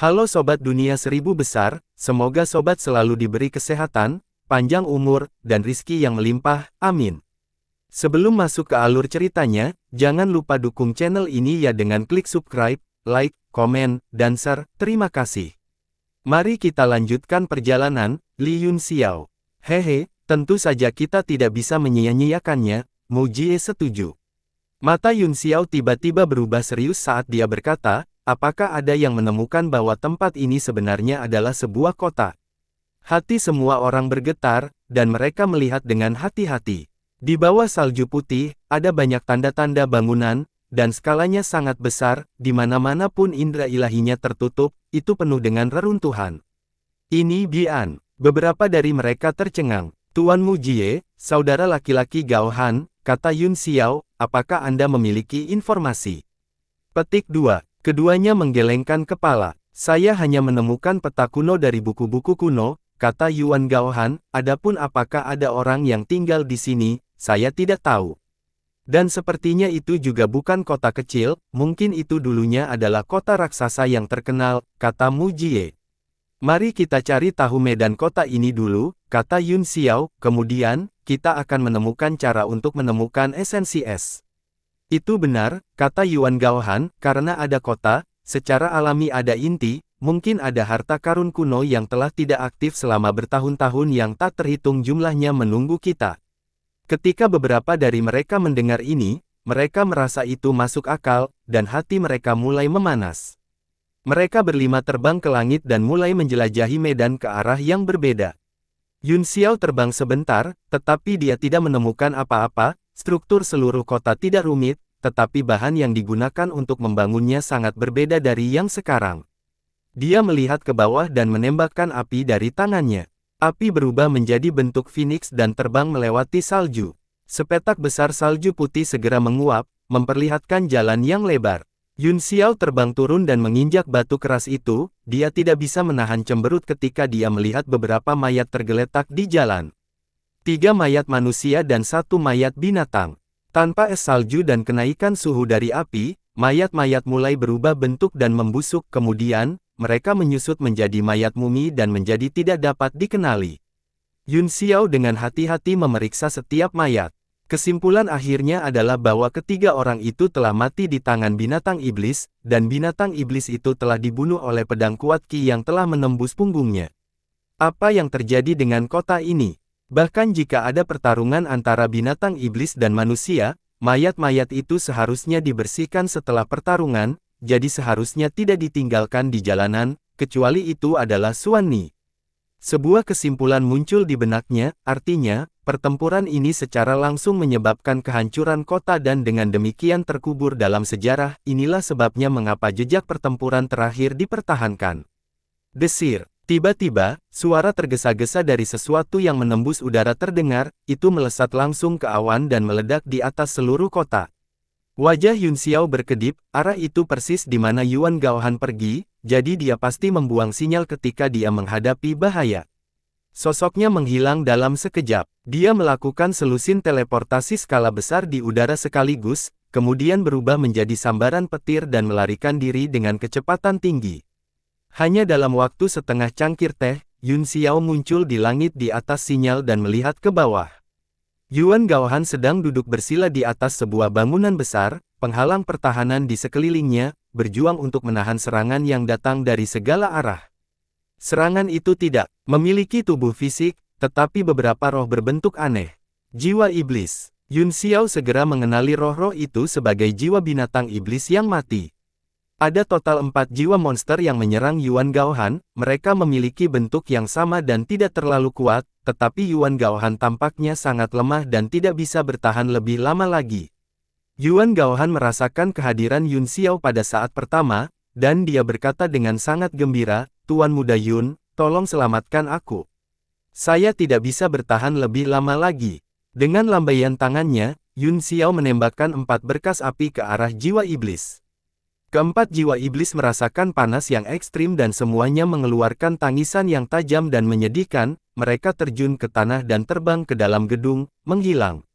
Halo Sobat Dunia Seribu Besar, semoga Sobat selalu diberi kesehatan, panjang umur, dan rizki yang melimpah, amin. Sebelum masuk ke alur ceritanya, jangan lupa dukung channel ini ya dengan klik subscribe, like, komen, dan share, terima kasih. Mari kita lanjutkan perjalanan, Li Yun Xiao. Hehe, tentu saja kita tidak bisa menyia-nyiakannya, Mu Jie setuju. Mata Yun Xiao tiba-tiba berubah serius saat dia berkata, apakah ada yang menemukan bahwa tempat ini sebenarnya adalah sebuah kota? Hati semua orang bergetar, dan mereka melihat dengan hati-hati. Di bawah salju putih, ada banyak tanda-tanda bangunan, dan skalanya sangat besar, di mana-mana pun indera ilahinya tertutup, itu penuh dengan reruntuhan. Ini Bian. Beberapa dari mereka tercengang. Tuan Mu Jie, saudara laki-laki Gao Han, kata Yun Xiao, apakah Anda memiliki informasi? Petik 2. Keduanya menggelengkan kepala. Saya hanya menemukan peta kuno dari buku-buku kuno, kata Yuan Gao Han, adapun apakah ada orang yang tinggal di sini, saya tidak tahu. Dan sepertinya itu juga bukan kota kecil, mungkin itu dulunya adalah kota raksasa yang terkenal, kata Mu Jie. Mari kita cari tahu medan kota ini dulu, kata Yun Xiao, kemudian, kita akan menemukan cara untuk menemukan esensi es. Itu benar, kata Yuan Gao Han, karena ada kota, secara alami ada inti, mungkin ada harta karun kuno yang telah tidak aktif selama bertahun-tahun yang tak terhitung jumlahnya menunggu kita. Ketika beberapa dari mereka mendengar ini, mereka merasa itu masuk akal, dan hati mereka mulai memanas. Mereka berlima terbang ke langit dan mulai menjelajahi medan ke arah yang berbeda. Yun Xiao terbang sebentar, tetapi dia tidak menemukan apa-apa. Struktur seluruh kota tidak rumit, tetapi bahan yang digunakan untuk membangunnya sangat berbeda dari yang sekarang. Dia melihat ke bawah dan menembakkan api dari tangannya. Api berubah menjadi bentuk phoenix dan terbang melewati salju. Sepetak besar salju putih segera menguap, memperlihatkan jalan yang lebar. Yun Xiao terbang turun dan menginjak batu keras itu, dia tidak bisa menahan cemberut ketika dia melihat beberapa mayat tergeletak di jalan. 3 mayat manusia dan 1 mayat binatang. Tanpa es salju dan kenaikan suhu dari api, mayat-mayat mulai berubah bentuk dan membusuk, kemudian, mereka menyusut menjadi mayat mumi dan menjadi tidak dapat dikenali. Yun Xiao dengan hati-hati memeriksa setiap mayat. Kesimpulan akhirnya adalah bahwa ketiga orang itu telah mati di tangan binatang iblis, dan binatang iblis itu telah dibunuh oleh pedang kuat Qi yang telah menembus punggungnya. Apa yang terjadi dengan kota ini? Bahkan jika ada pertarungan antara binatang iblis dan manusia, mayat-mayat itu seharusnya dibersihkan setelah pertarungan, jadi seharusnya tidak ditinggalkan di jalanan, kecuali itu adalah Xuan Ni. Sebuah kesimpulan muncul di benaknya, artinya, pertempuran ini secara langsung menyebabkan kehancuran kota dan dengan demikian terkubur dalam sejarah, inilah sebabnya mengapa jejak pertempuran terakhir dipertahankan. Desir. Tiba-tiba, suara tergesa-gesa dari sesuatu yang menembus udara terdengar, itu melesat langsung ke awan dan meledak di atas seluruh kota. Wajah Yun Xiao berkedip, arah itu persis di mana Yuan Gao Han pergi, jadi dia pasti membuang sinyal ketika dia menghadapi bahaya. Sosoknya menghilang dalam sekejap. Dia melakukan selusin teleportasi skala besar di udara sekaligus, kemudian berubah menjadi sambaran petir dan melarikan diri dengan kecepatan tinggi. Hanya dalam waktu setengah cangkir teh, Yun Xiao muncul di langit di atas sinyal dan melihat ke bawah. Yuan Gao Han sedang duduk bersila di atas sebuah bangunan besar, penghalang pertahanan di sekelilingnya, berjuang untuk menahan serangan yang datang dari segala arah. Serangan itu tidak memiliki tubuh fisik, tetapi beberapa roh berbentuk aneh. Jiwa iblis. Yun Xiao segera mengenali roh-roh itu sebagai jiwa binatang iblis yang mati. Ada total 4 jiwa monster yang menyerang Yuan Gao Han, mereka memiliki bentuk yang sama dan tidak terlalu kuat, tetapi Yuan Gao Han tampaknya sangat lemah dan tidak bisa bertahan lebih lama lagi. Yuan Gao Han merasakan kehadiran Yun Xiao pada saat pertama, dan dia berkata dengan sangat gembira, Tuan Muda Yun, tolong selamatkan aku. Saya tidak bisa bertahan lebih lama lagi. Dengan lambaian tangannya, Yun Xiao menembakkan 4 berkas api ke arah jiwa iblis. Keempat jiwa iblis merasakan panas yang ekstrim dan semuanya mengeluarkan tangisan yang tajam dan menyedihkan, mereka terjun ke tanah dan terbang ke dalam gedung, menghilang.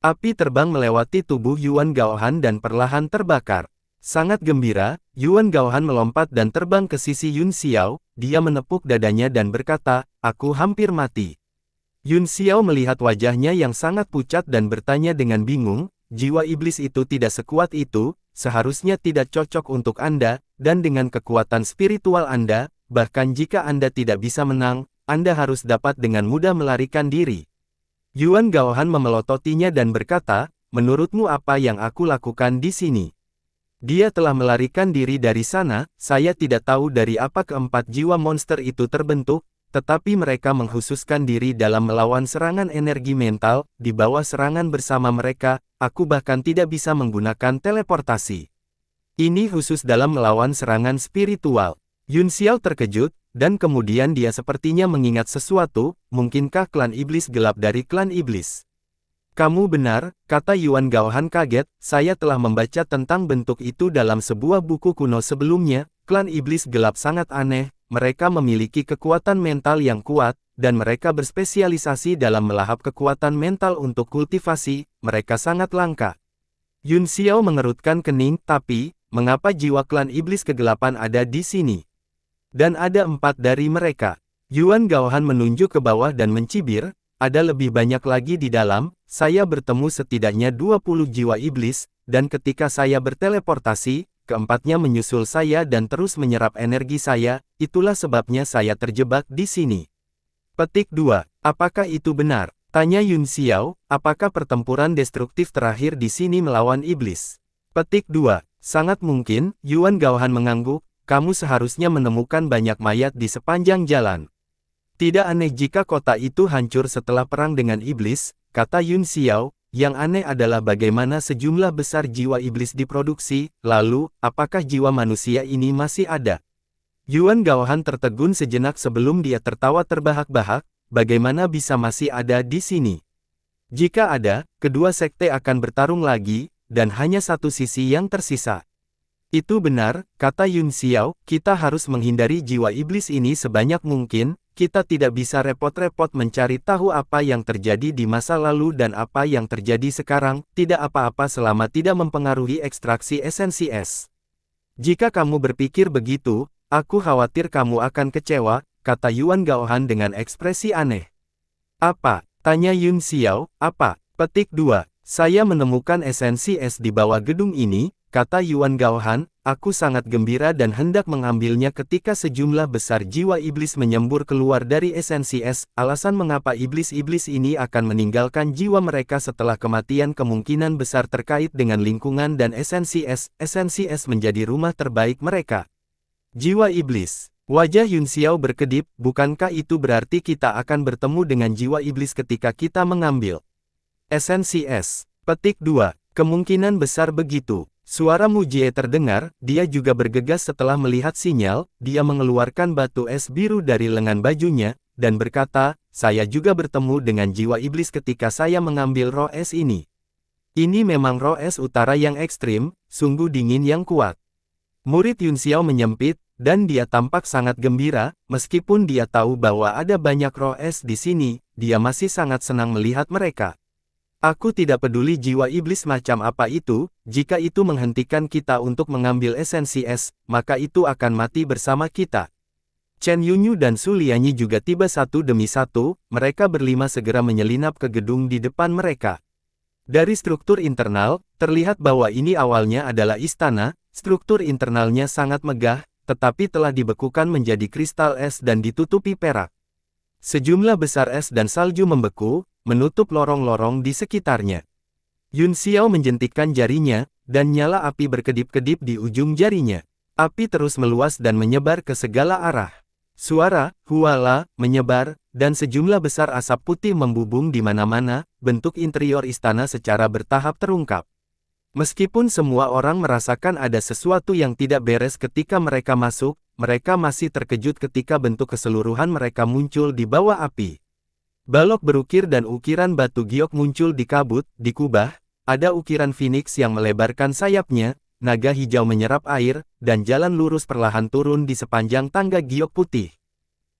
Api terbang melewati tubuh Yuan Gao Han dan perlahan terbakar. Sangat gembira, Yuan Gaohan melompat dan terbang ke sisi Yun Xiao, dia menepuk dadanya dan berkata, aku hampir mati. Yun Xiao melihat wajahnya yang sangat pucat dan bertanya dengan bingung, jiwa iblis itu tidak sekuat itu, seharusnya tidak cocok untuk Anda, dan dengan kekuatan spiritual Anda, bahkan jika Anda tidak bisa menang, Anda harus dapat dengan mudah melarikan diri. Yuan Gaohan memelototinya dan berkata, menurutmu apa yang aku lakukan di sini? Dia telah melarikan diri dari sana, saya tidak tahu dari apa keempat jiwa monster itu terbentuk, tetapi mereka mengkhususkan diri dalam melawan serangan energi mental, di bawah serangan bersama mereka, aku bahkan tidak bisa menggunakan teleportasi. Ini khusus dalam melawan serangan spiritual. Yun Xiao terkejut, dan kemudian dia sepertinya mengingat sesuatu, mungkinkah klan iblis gelap dari klan iblis? Kamu benar, kata Yuan Gaohan kaget, saya telah membaca tentang bentuk itu dalam sebuah buku kuno sebelumnya, klan iblis gelap sangat aneh, mereka memiliki kekuatan mental yang kuat, dan mereka berspesialisasi dalam melahap kekuatan mental untuk kultivasi, mereka sangat langka. Yun Xiao mengerutkan kening, tapi, mengapa jiwa klan iblis kegelapan ada di sini? Dan ada 4 dari mereka. Yuan Gaohan menunjuk ke bawah dan mencibir, ada lebih banyak lagi di dalam, saya bertemu setidaknya 20 jiwa iblis, dan ketika saya berteleportasi, keempatnya menyusul saya dan terus menyerap energi saya, itulah sebabnya saya terjebak di sini. Petik 2. Apakah itu benar? Tanya Yun Xiao, apakah pertempuran destruktif terakhir di sini melawan iblis? Petik 2. Sangat mungkin, Yuan Gaohan mengangguk, kamu seharusnya menemukan banyak mayat di sepanjang jalan. Tidak aneh jika kota itu hancur setelah perang dengan iblis, kata Yun Xiao, yang aneh adalah bagaimana sejumlah besar jiwa iblis diproduksi, lalu, apakah jiwa manusia ini masih ada? Yuan Gaohan tertegun sejenak sebelum dia tertawa terbahak-bahak, bagaimana bisa masih ada di sini? Jika ada, kedua sekte akan bertarung lagi, dan hanya satu sisi yang tersisa. Itu benar, kata Yun Xiao, kita harus menghindari jiwa iblis ini sebanyak mungkin, kita tidak bisa repot-repot mencari tahu apa yang terjadi di masa lalu dan apa yang terjadi sekarang, tidak apa-apa selama tidak mempengaruhi ekstraksi esensi es. Jika kamu berpikir begitu, aku khawatir kamu akan kecewa, kata Yuan Gaohan dengan ekspresi aneh. Apa? Tanya Yun Xiao, apa? Petik 2. Saya menemukan esensi es di bawah gedung ini, kata Yuan Gaohan, aku sangat gembira dan hendak mengambilnya ketika sejumlah besar jiwa iblis menyembur keluar dari esensi es, alasan mengapa iblis-iblis ini akan meninggalkan jiwa mereka setelah kematian kemungkinan besar terkait dengan lingkungan dan esensi es menjadi rumah terbaik mereka. Jiwa iblis. Wajah Yun Xiao berkedip, bukankah itu berarti kita akan bertemu dengan jiwa iblis ketika kita mengambil esensi es? Petik 2. Kemungkinan besar begitu. Suara Mujie terdengar, dia juga bergegas setelah melihat sinyal, dia mengeluarkan batu es biru dari lengan bajunya, dan berkata, saya juga bertemu dengan jiwa iblis ketika saya mengambil roh es ini. Ini memang roh es utara yang ekstrim, sungguh dingin yang kuat. Murid Yun Xiao menyempit, dan dia tampak sangat gembira, meskipun dia tahu bahwa ada banyak roh es di sini, dia masih sangat senang melihat mereka. Aku tidak peduli jiwa iblis macam apa itu, jika itu menghentikan kita untuk mengambil esensi es, maka itu akan mati bersama kita. Chen Yunyu dan Su Lianyi juga tiba satu demi satu, mereka berlima segera menyelinap ke gedung di depan mereka. Dari struktur internal, terlihat bahwa ini awalnya adalah istana, struktur internalnya sangat megah, tetapi telah dibekukan menjadi kristal es dan ditutupi perak. Sejumlah besar es dan salju membeku, menutup lorong-lorong di sekitarnya. Yun Xiao menjentikkan jarinya, dan nyala api berkedip-kedip di ujung jarinya. Api terus meluas dan menyebar ke segala arah. Suara, huala, menyebar, dan sejumlah besar asap putih membubung di mana-mana, bentuk interior istana secara bertahap terungkap. Meskipun semua orang merasakan ada sesuatu yang tidak beres ketika mereka masuk, mereka masih terkejut ketika bentuk keseluruhan mereka muncul di bawah api. Balok berukir dan ukiran batu giok muncul di kabut, di kubah, ada ukiran phoenix yang melebarkan sayapnya, naga hijau menyerap air, dan jalan lurus perlahan turun di sepanjang tangga giok putih.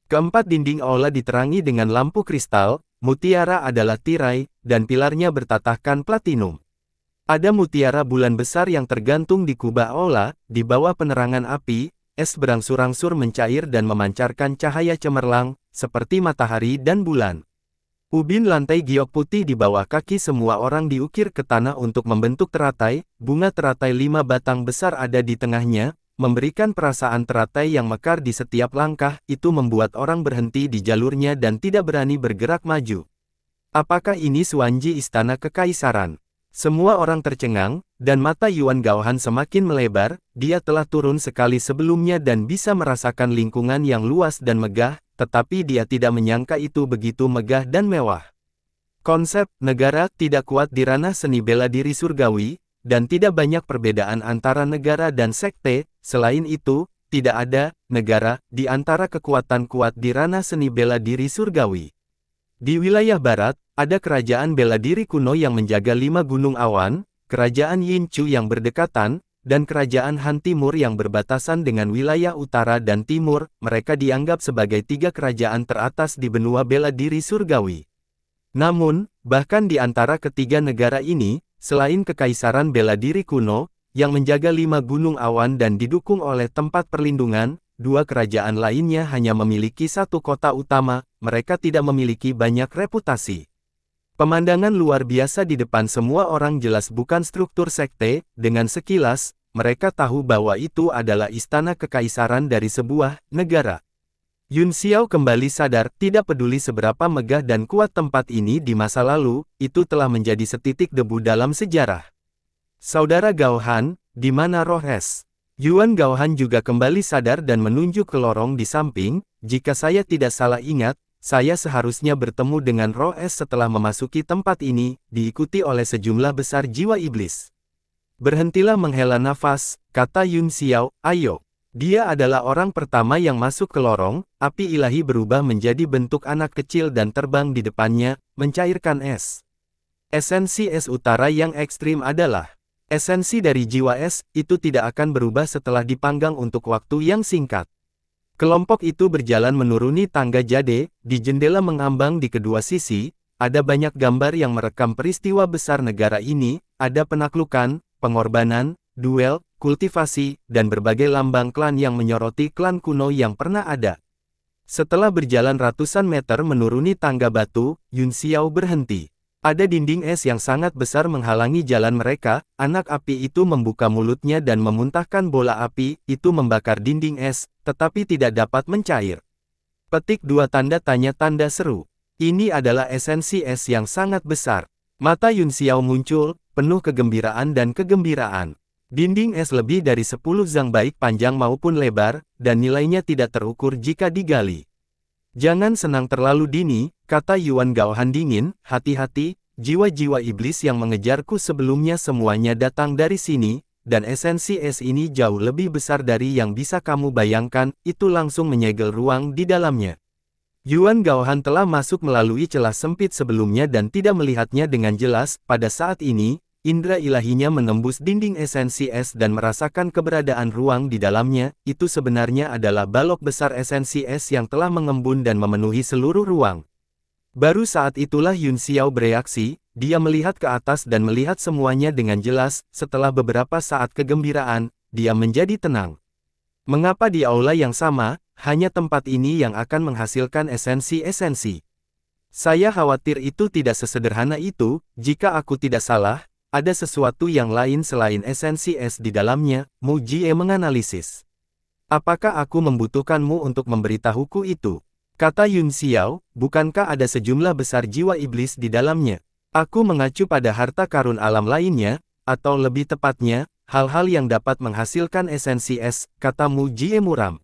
Keempat dinding aula diterangi dengan lampu kristal, mutiara adalah tirai, dan pilarnya bertatahkan platinum. Ada mutiara bulan besar yang tergantung di kubah aula, di bawah penerangan api, es berangsur-angsur mencair dan memancarkan cahaya cemerlang, seperti matahari dan bulan. Ubin lantai giok putih di bawah kaki semua orang diukir ke tanah untuk membentuk teratai, bunga teratai 5 batang besar ada di tengahnya, memberikan perasaan teratai yang mekar di setiap langkah, itu membuat orang berhenti di jalurnya dan tidak berani bergerak maju. Apakah ini Suanji Istana Kekaisaran? Semua orang tercengang, dan mata Yuan Gaohan semakin melebar, dia telah turun sekali sebelumnya dan bisa merasakan lingkungan yang luas dan megah, tetapi dia tidak menyangka itu begitu megah dan mewah. Konsep negara tidak kuat di ranah seni bela diri surgawi, dan tidak banyak perbedaan antara negara dan sekte. Selain itu, tidak ada negara di antara kekuatan kuat di ranah seni bela diri surgawi. Di wilayah barat, ada kerajaan bela diri kuno yang menjaga 5 gunung awan, kerajaan Yinchu yang berdekatan, dan kerajaan Han Timur yang berbatasan dengan wilayah utara dan timur. Mereka dianggap sebagai 3 kerajaan teratas di benua bela diri surgawi. Namun, bahkan di antara ketiga negara ini, selain kekaisaran bela diri kuno, yang menjaga 5 gunung awan dan didukung oleh tempat perlindungan, 2 kerajaan lainnya hanya memiliki 1 kota utama, mereka tidak memiliki banyak reputasi. Pemandangan luar biasa di depan semua orang jelas bukan struktur sekte, dengan sekilas, mereka tahu bahwa itu adalah istana kekaisaran dari sebuah negara. Yun Xiao kembali sadar, tidak peduli seberapa megah dan kuat tempat ini di masa lalu, itu telah menjadi setitik debu dalam sejarah. Saudara Gaohan, di mana roh es? Yuan Gaohan juga kembali sadar dan menunjuk ke lorong di samping. Jika saya tidak salah ingat, saya seharusnya bertemu dengan roh es setelah memasuki tempat ini, diikuti oleh sejumlah besar jiwa iblis. Berhentilah menghela nafas, kata Yun Xiao, ayo. Dia adalah orang pertama yang masuk ke lorong, api ilahi berubah menjadi bentuk anak kecil dan terbang di depannya, mencairkan es. Esensi es utara yang ekstrim adalah esensi dari jiwa es, itu tidak akan berubah setelah dipanggang untuk waktu yang singkat. Kelompok itu berjalan menuruni tangga jade, di jendela mengambang di kedua sisi, ada banyak gambar yang merekam peristiwa besar negara ini, ada penaklukan, pengorbanan, duel, kultivasi, dan berbagai lambang klan yang menyoroti klan kuno yang pernah ada. Setelah berjalan ratusan meter menuruni tangga batu, Yun Xiao berhenti. Ada dinding es yang sangat besar menghalangi jalan mereka, anak api itu membuka mulutnya dan memuntahkan bola api, itu membakar dinding es, tetapi tidak dapat mencair. Petik 2 tanda tanya tanda seru. Ini adalah esensi es yang sangat besar. Mata Yun Xiao muncul, penuh kegembiraan dan kegembiraan. Dinding es lebih dari 10 zang baik panjang maupun lebar, dan nilainya tidak terukur jika digali. Jangan senang terlalu dini, kata Yuan Gaohan dingin, hati-hati, jiwa-jiwa iblis yang mengejarku sebelumnya semuanya datang dari sini, dan esensi es ini jauh lebih besar dari yang bisa kamu bayangkan, itu langsung menyegel ruang di dalamnya. Yuan Gaohan telah masuk melalui celah sempit sebelumnya dan tidak melihatnya dengan jelas, pada saat ini, indera ilahinya menembus dinding esensi es dan merasakan keberadaan ruang di dalamnya, itu sebenarnya adalah balok besar esensi es yang telah mengembun dan memenuhi seluruh ruang. Baru saat itulah Yun Xiao bereaksi, dia melihat ke atas dan melihat semuanya dengan jelas, setelah beberapa saat kegembiraan, dia menjadi tenang. Mengapa di aula yang sama, hanya tempat ini yang akan menghasilkan esensi-esensi? Saya khawatir itu tidak sesederhana itu, jika aku tidak salah, ada sesuatu yang lain selain esensi es di dalamnya, Mu Jie menganalisis. Apakah aku membutuhkanmu untuk memberitahuku itu? Kata Yun Xiao, bukankah ada sejumlah besar jiwa iblis di dalamnya? Aku mengacu pada harta karun alam lainnya, atau lebih tepatnya, hal-hal yang dapat menghasilkan esensi es, kata Mu Jie muram.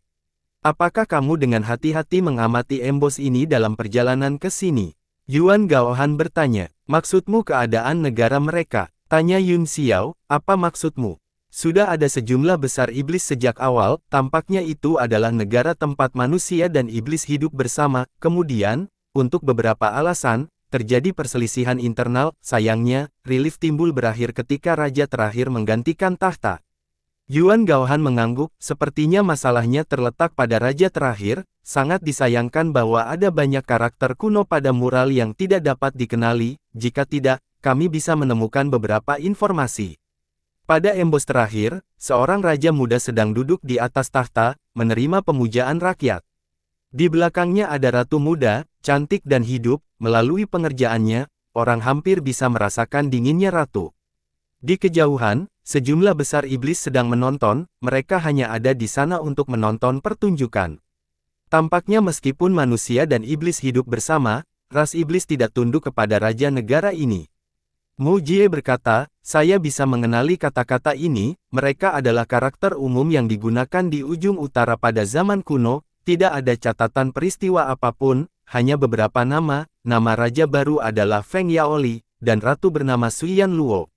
Apakah kamu dengan hati-hati mengamati embos ini dalam perjalanan ke sini? Yuan Gaohan bertanya, maksudmu keadaan negara mereka? Tanya Yun Xiao, apa maksudmu? Sudah ada sejumlah besar iblis sejak awal, tampaknya itu adalah negara tempat manusia dan iblis hidup bersama, kemudian, untuk beberapa alasan, terjadi perselisihan internal, sayangnya, Relief timbul berakhir ketika raja terakhir menggantikan tahta. Yuan Gaohan mengangguk, sepertinya masalahnya terletak pada raja terakhir, sangat disayangkan bahwa ada banyak karakter kuno pada mural yang tidak dapat dikenali, jika tidak, kami bisa menemukan beberapa informasi. Pada embos terakhir, seorang raja muda sedang duduk di atas tahta, menerima pemujaan rakyat. Di belakangnya ada ratu muda, cantik dan hidup. Melalui pengerjaannya, orang hampir bisa merasakan dinginnya ratu. Di kejauhan, sejumlah besar iblis sedang menonton, mereka hanya ada di sana untuk menonton pertunjukan. Tampaknya meskipun manusia dan iblis hidup bersama, ras iblis tidak tunduk kepada raja negara ini. Mu Jie berkata, saya bisa mengenali kata-kata ini, mereka adalah karakter umum yang digunakan di ujung utara pada zaman kuno. Tidak ada catatan peristiwa apapun, hanya beberapa nama. Nama raja baru adalah Feng Yaoli, dan ratu bernama Suyan Luo.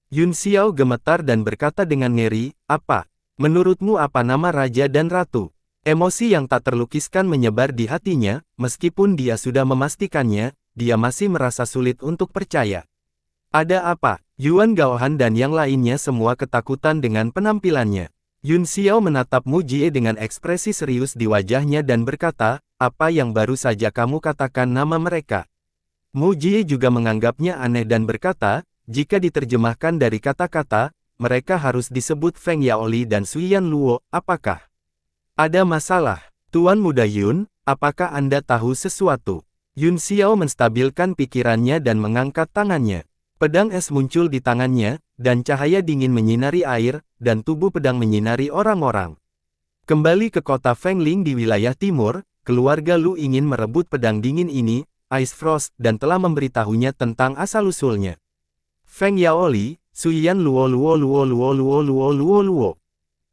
Yun Xiao gemetar dan berkata dengan ngeri, apa? Menurutmu apa nama raja dan ratu? Emosi yang tak terlukiskan menyebar di hatinya, meskipun dia sudah memastikannya, dia masih merasa sulit untuk percaya. Ada apa? Yuan Gaohan dan yang lainnya semua ketakutan dengan penampilannya. Yun Xiao menatap Mu Jie dengan ekspresi serius di wajahnya dan berkata, apa yang baru saja kamu katakan nama mereka? Mu Jie juga menganggapnya aneh dan berkata, jika diterjemahkan dari kata-kata, mereka harus disebut Feng Yaoli dan Suyan Luo, apakah ada masalah? Tuan Muda Yun, apakah Anda tahu sesuatu? Yun Xiao menstabilkan pikirannya dan mengangkat tangannya. Pedang es muncul di tangannya, dan cahaya dingin menyinari air, dan tubuh pedang menyinari orang-orang. Kembali ke kota Fengling di wilayah timur, keluarga Lu ingin merebut pedang dingin ini, Ice Frost, dan telah memberitahunya tentang asal-usulnya. Feng Yaoli, Suyan Luo Luo Luo Luo Luo Luo Luo Luo.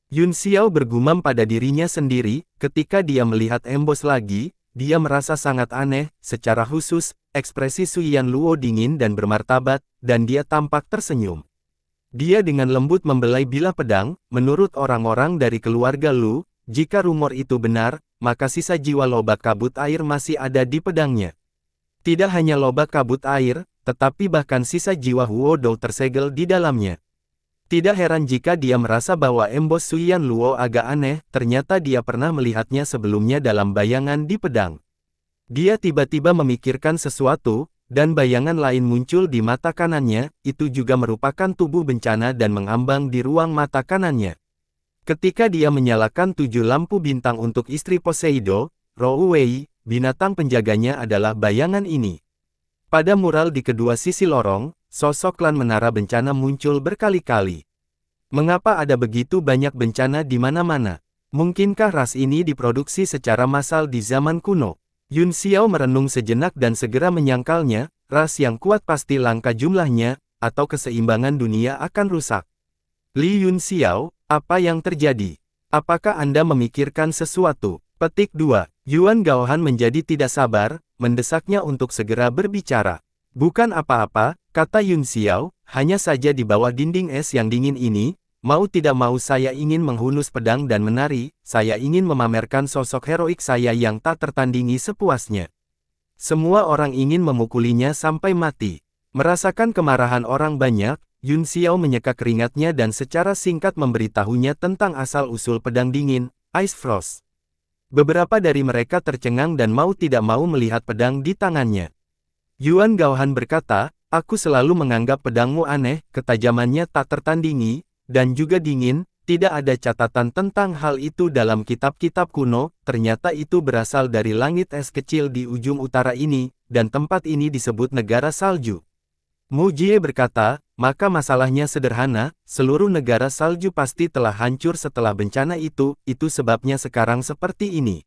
Yun Xiao bergumam pada dirinya sendiri, ketika dia melihat embos lagi, dia merasa sangat aneh, secara khusus, ekspresi Suyan Luo dingin dan bermartabat, dan dia tampak tersenyum. Dia dengan lembut membelai bilah pedang, menurut orang-orang dari keluarga Lu, jika rumor itu benar, maka sisa jiwa lobak kabut air masih ada di pedangnya. Tidak hanya lobak kabut air, tetapi bahkan sisa jiwa Huo Dou tersegel di dalamnya. Tidak heran jika dia merasa bahwa embos Suyan Luo agak aneh, ternyata dia pernah melihatnya sebelumnya dalam bayangan di pedang. Dia tiba-tiba memikirkan sesuatu, dan bayangan lain muncul di mata kanannya, itu juga merupakan tubuh bencana dan mengambang di ruang mata kanannya. Ketika dia menyalakan 7 lampu bintang untuk istri Poseido, Rou Wei, binatang penjaganya adalah bayangan ini. Pada mural di kedua sisi lorong, sosok klan menara bencana muncul berkali-kali. Mengapa ada begitu banyak bencana di mana-mana? Mungkinkah ras ini diproduksi secara massal di zaman kuno? Yun Xiao merenung sejenak dan segera menyangkalnya, ras yang kuat pasti langka jumlahnya, atau keseimbangan dunia akan rusak. Li Yun Xiao, apa yang terjadi? Apakah Anda memikirkan sesuatu? Petik 2. Yuan Gaohan menjadi tidak sabar, mendesaknya untuk segera berbicara. Bukan apa-apa, kata Yun Xiao, hanya saja di bawah dinding es yang dingin ini, mau tidak mau saya ingin menghunus pedang dan menari, saya ingin memamerkan sosok heroik saya yang tak tertandingi sepuasnya. Semua orang ingin memukulinya sampai mati. Merasakan kemarahan orang banyak, Yun Xiao menyeka keringatnya dan secara singkat memberitahunya tentang asal-usul pedang dingin, Ice Frost. Beberapa dari mereka tercengang dan mau tidak mau melihat pedang di tangannya. Yuan Gaohan berkata, aku selalu menganggap pedangmu aneh, ketajamannya tak tertandingi, dan juga dingin, tidak ada catatan tentang hal itu dalam kitab-kitab kuno, ternyata itu berasal dari langit es kecil di ujung utara ini, dan tempat ini disebut negara salju. Mu Jie berkata, maka masalahnya sederhana, seluruh negara salju pasti telah hancur setelah bencana itu sebabnya sekarang seperti ini.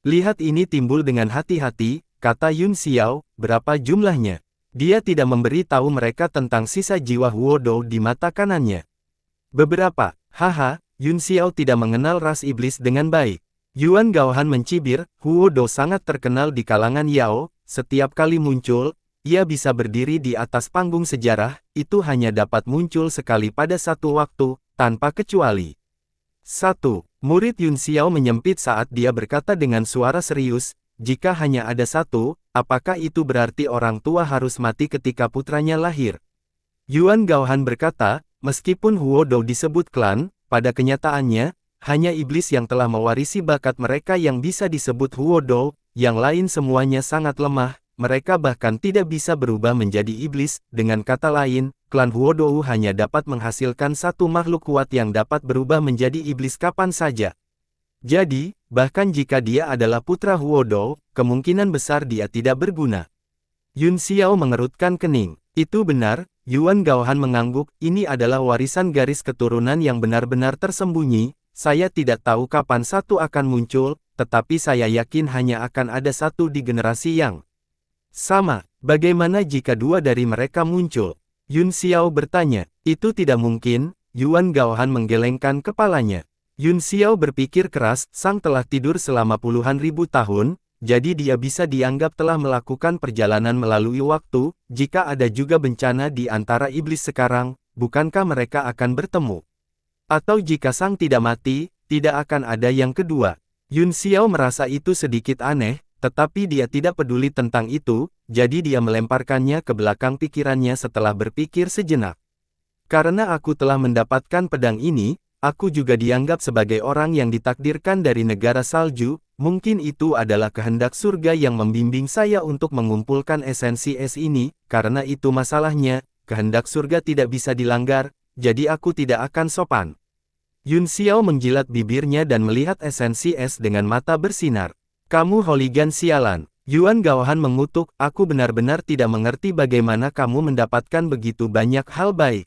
Lihat ini timbul dengan hati-hati, kata Yun Xiao, berapa jumlahnya? Dia tidak memberi tahu mereka tentang sisa jiwa Huo Dou di mata kanannya. Beberapa, haha, Yun Xiao tidak mengenal ras iblis dengan baik. Yuan Gaohan mencibir, Huo Dou sangat terkenal di kalangan Yao, setiap kali muncul, ia bisa berdiri di atas panggung sejarah, itu hanya dapat muncul sekali pada satu waktu, tanpa kecuali. 1. Murid Yun Xiao menyempit saat dia berkata dengan suara serius, jika hanya ada satu, apakah itu berarti orang tua harus mati ketika putranya lahir? Yuan Gaohan berkata, meskipun Huo Dou disebut klan, pada kenyataannya, hanya iblis yang telah mewarisi bakat mereka yang bisa disebut Huo Dou, yang lain semuanya sangat lemah. mereka bahkan tidak bisa berubah menjadi iblis. Dengan kata lain, klan Huodou hanya dapat menghasilkan satu makhluk kuat yang dapat berubah menjadi iblis kapan saja. Jadi, bahkan jika dia adalah putra Huodou, kemungkinan besar dia tidak berguna. Yun Xiao mengerutkan kening. Itu benar, Yuan Gaohan mengangguk, ini adalah warisan garis keturunan yang benar-benar tersembunyi. Saya tidak tahu kapan satu akan muncul, tetapi saya yakin hanya akan ada satu di generasi yang sama. Bagaimana jika dua dari mereka muncul? Yun Xiao bertanya. Itu tidak mungkin, Yuan Gaohan menggelengkan kepalanya. Yun Xiao berpikir keras, sang telah tidur selama puluhan ribu tahun, jadi dia bisa dianggap telah melakukan perjalanan melalui waktu. Jika ada juga bencana di antara iblis sekarang, bukankah mereka akan bertemu? Atau jika sang tidak mati, tidak akan ada yang kedua. Yun Xiao merasa itu sedikit aneh, tetapi dia tidak peduli tentang itu, jadi dia melemparkannya ke belakang pikirannya setelah berpikir sejenak. Karena aku telah mendapatkan pedang ini, aku juga dianggap sebagai orang yang ditakdirkan dari negara salju. Mungkin itu adalah kehendak surga yang membimbing saya untuk mengumpulkan esensi es ini. Karena itu masalahnya, kehendak surga tidak bisa dilanggar, jadi aku tidak akan sopan. Yun Xiao menjilat bibirnya dan melihat esensi es dengan mata bersinar. Kamu hooligan sialan. Yuan Gaohan mengutuk, aku benar-benar tidak mengerti bagaimana kamu mendapatkan begitu banyak hal baik.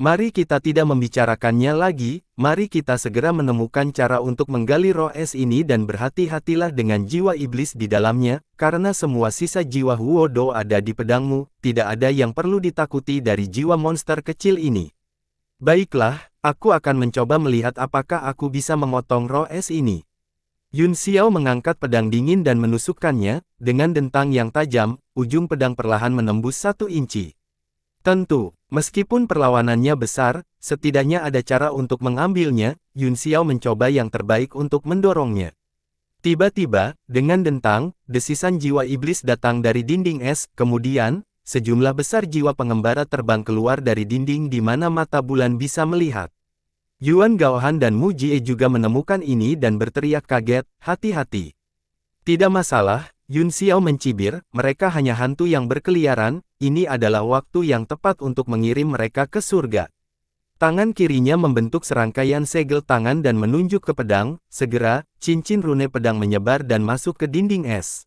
Mari kita tidak membicarakannya lagi, mari kita segera menemukan cara untuk menggali roh es ini dan berhati-hatilah dengan jiwa iblis di dalamnya, karena semua sisa jiwa Huodou ada di pedangmu, tidak ada yang perlu ditakuti dari jiwa monster kecil ini. Baiklah, aku akan mencoba melihat apakah aku bisa memotong roh es ini. Yun Xiao mengangkat pedang dingin dan menusukkannya, dengan dentang yang tajam, ujung pedang perlahan menembus 1 inci. Tentu, meskipun perlawanannya besar, setidaknya ada cara untuk mengambilnya. Yun Xiao mencoba yang terbaik untuk mendorongnya. Tiba-tiba, dengan dentang, desisan jiwa iblis datang dari dinding es, kemudian, sejumlah besar jiwa pengembara terbang keluar dari dinding di mana mata bulan bisa melihat. Yuan Gaohan dan Mu Jie juga menemukan ini dan berteriak kaget, hati-hati. Tidak masalah, Yun Xiao mencibir, mereka hanya hantu yang berkeliaran, ini adalah waktu yang tepat untuk mengirim mereka ke surga. Tangan kirinya membentuk serangkaian segel tangan dan menunjuk ke pedang, segera, cincin rune pedang menyebar dan masuk ke dinding es.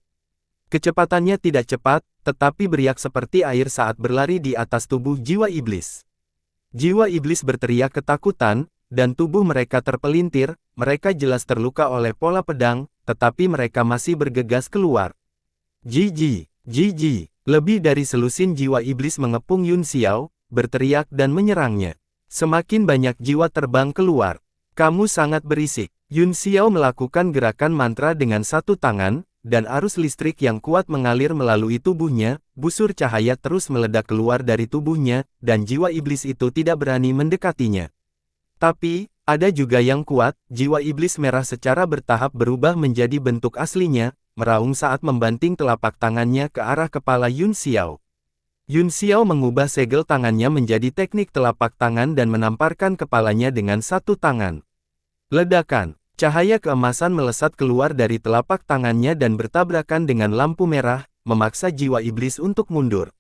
Kecepatannya tidak cepat, tetapi beriak seperti air saat berlari di atas tubuh jiwa iblis. Jiwa iblis berteriak ketakutan, dan tubuh mereka terpelintir, mereka jelas terluka oleh pola pedang, tetapi mereka masih bergegas keluar. Jiji, jiji, lebih dari selusin jiwa iblis mengepung Yun Xiao, berteriak dan menyerangnya. Semakin banyak jiwa terbang keluar. Kamu sangat berisik. Yun Xiao melakukan gerakan mantra dengan satu tangan, dan arus listrik yang kuat mengalir melalui tubuhnya, busur cahaya terus meledak keluar dari tubuhnya, dan jiwa iblis itu tidak berani mendekatinya. Tapi, ada juga yang kuat, jiwa iblis merah secara bertahap berubah menjadi bentuk aslinya, meraung saat membanting telapak tangannya ke arah kepala Yun Xiao. Yun Xiao mengubah segel tangannya menjadi teknik telapak tangan dan menamparkan kepalanya dengan satu tangan. Ledakan, cahaya keemasan melesat keluar dari telapak tangannya dan bertabrakan dengan lampu merah, memaksa jiwa iblis untuk mundur.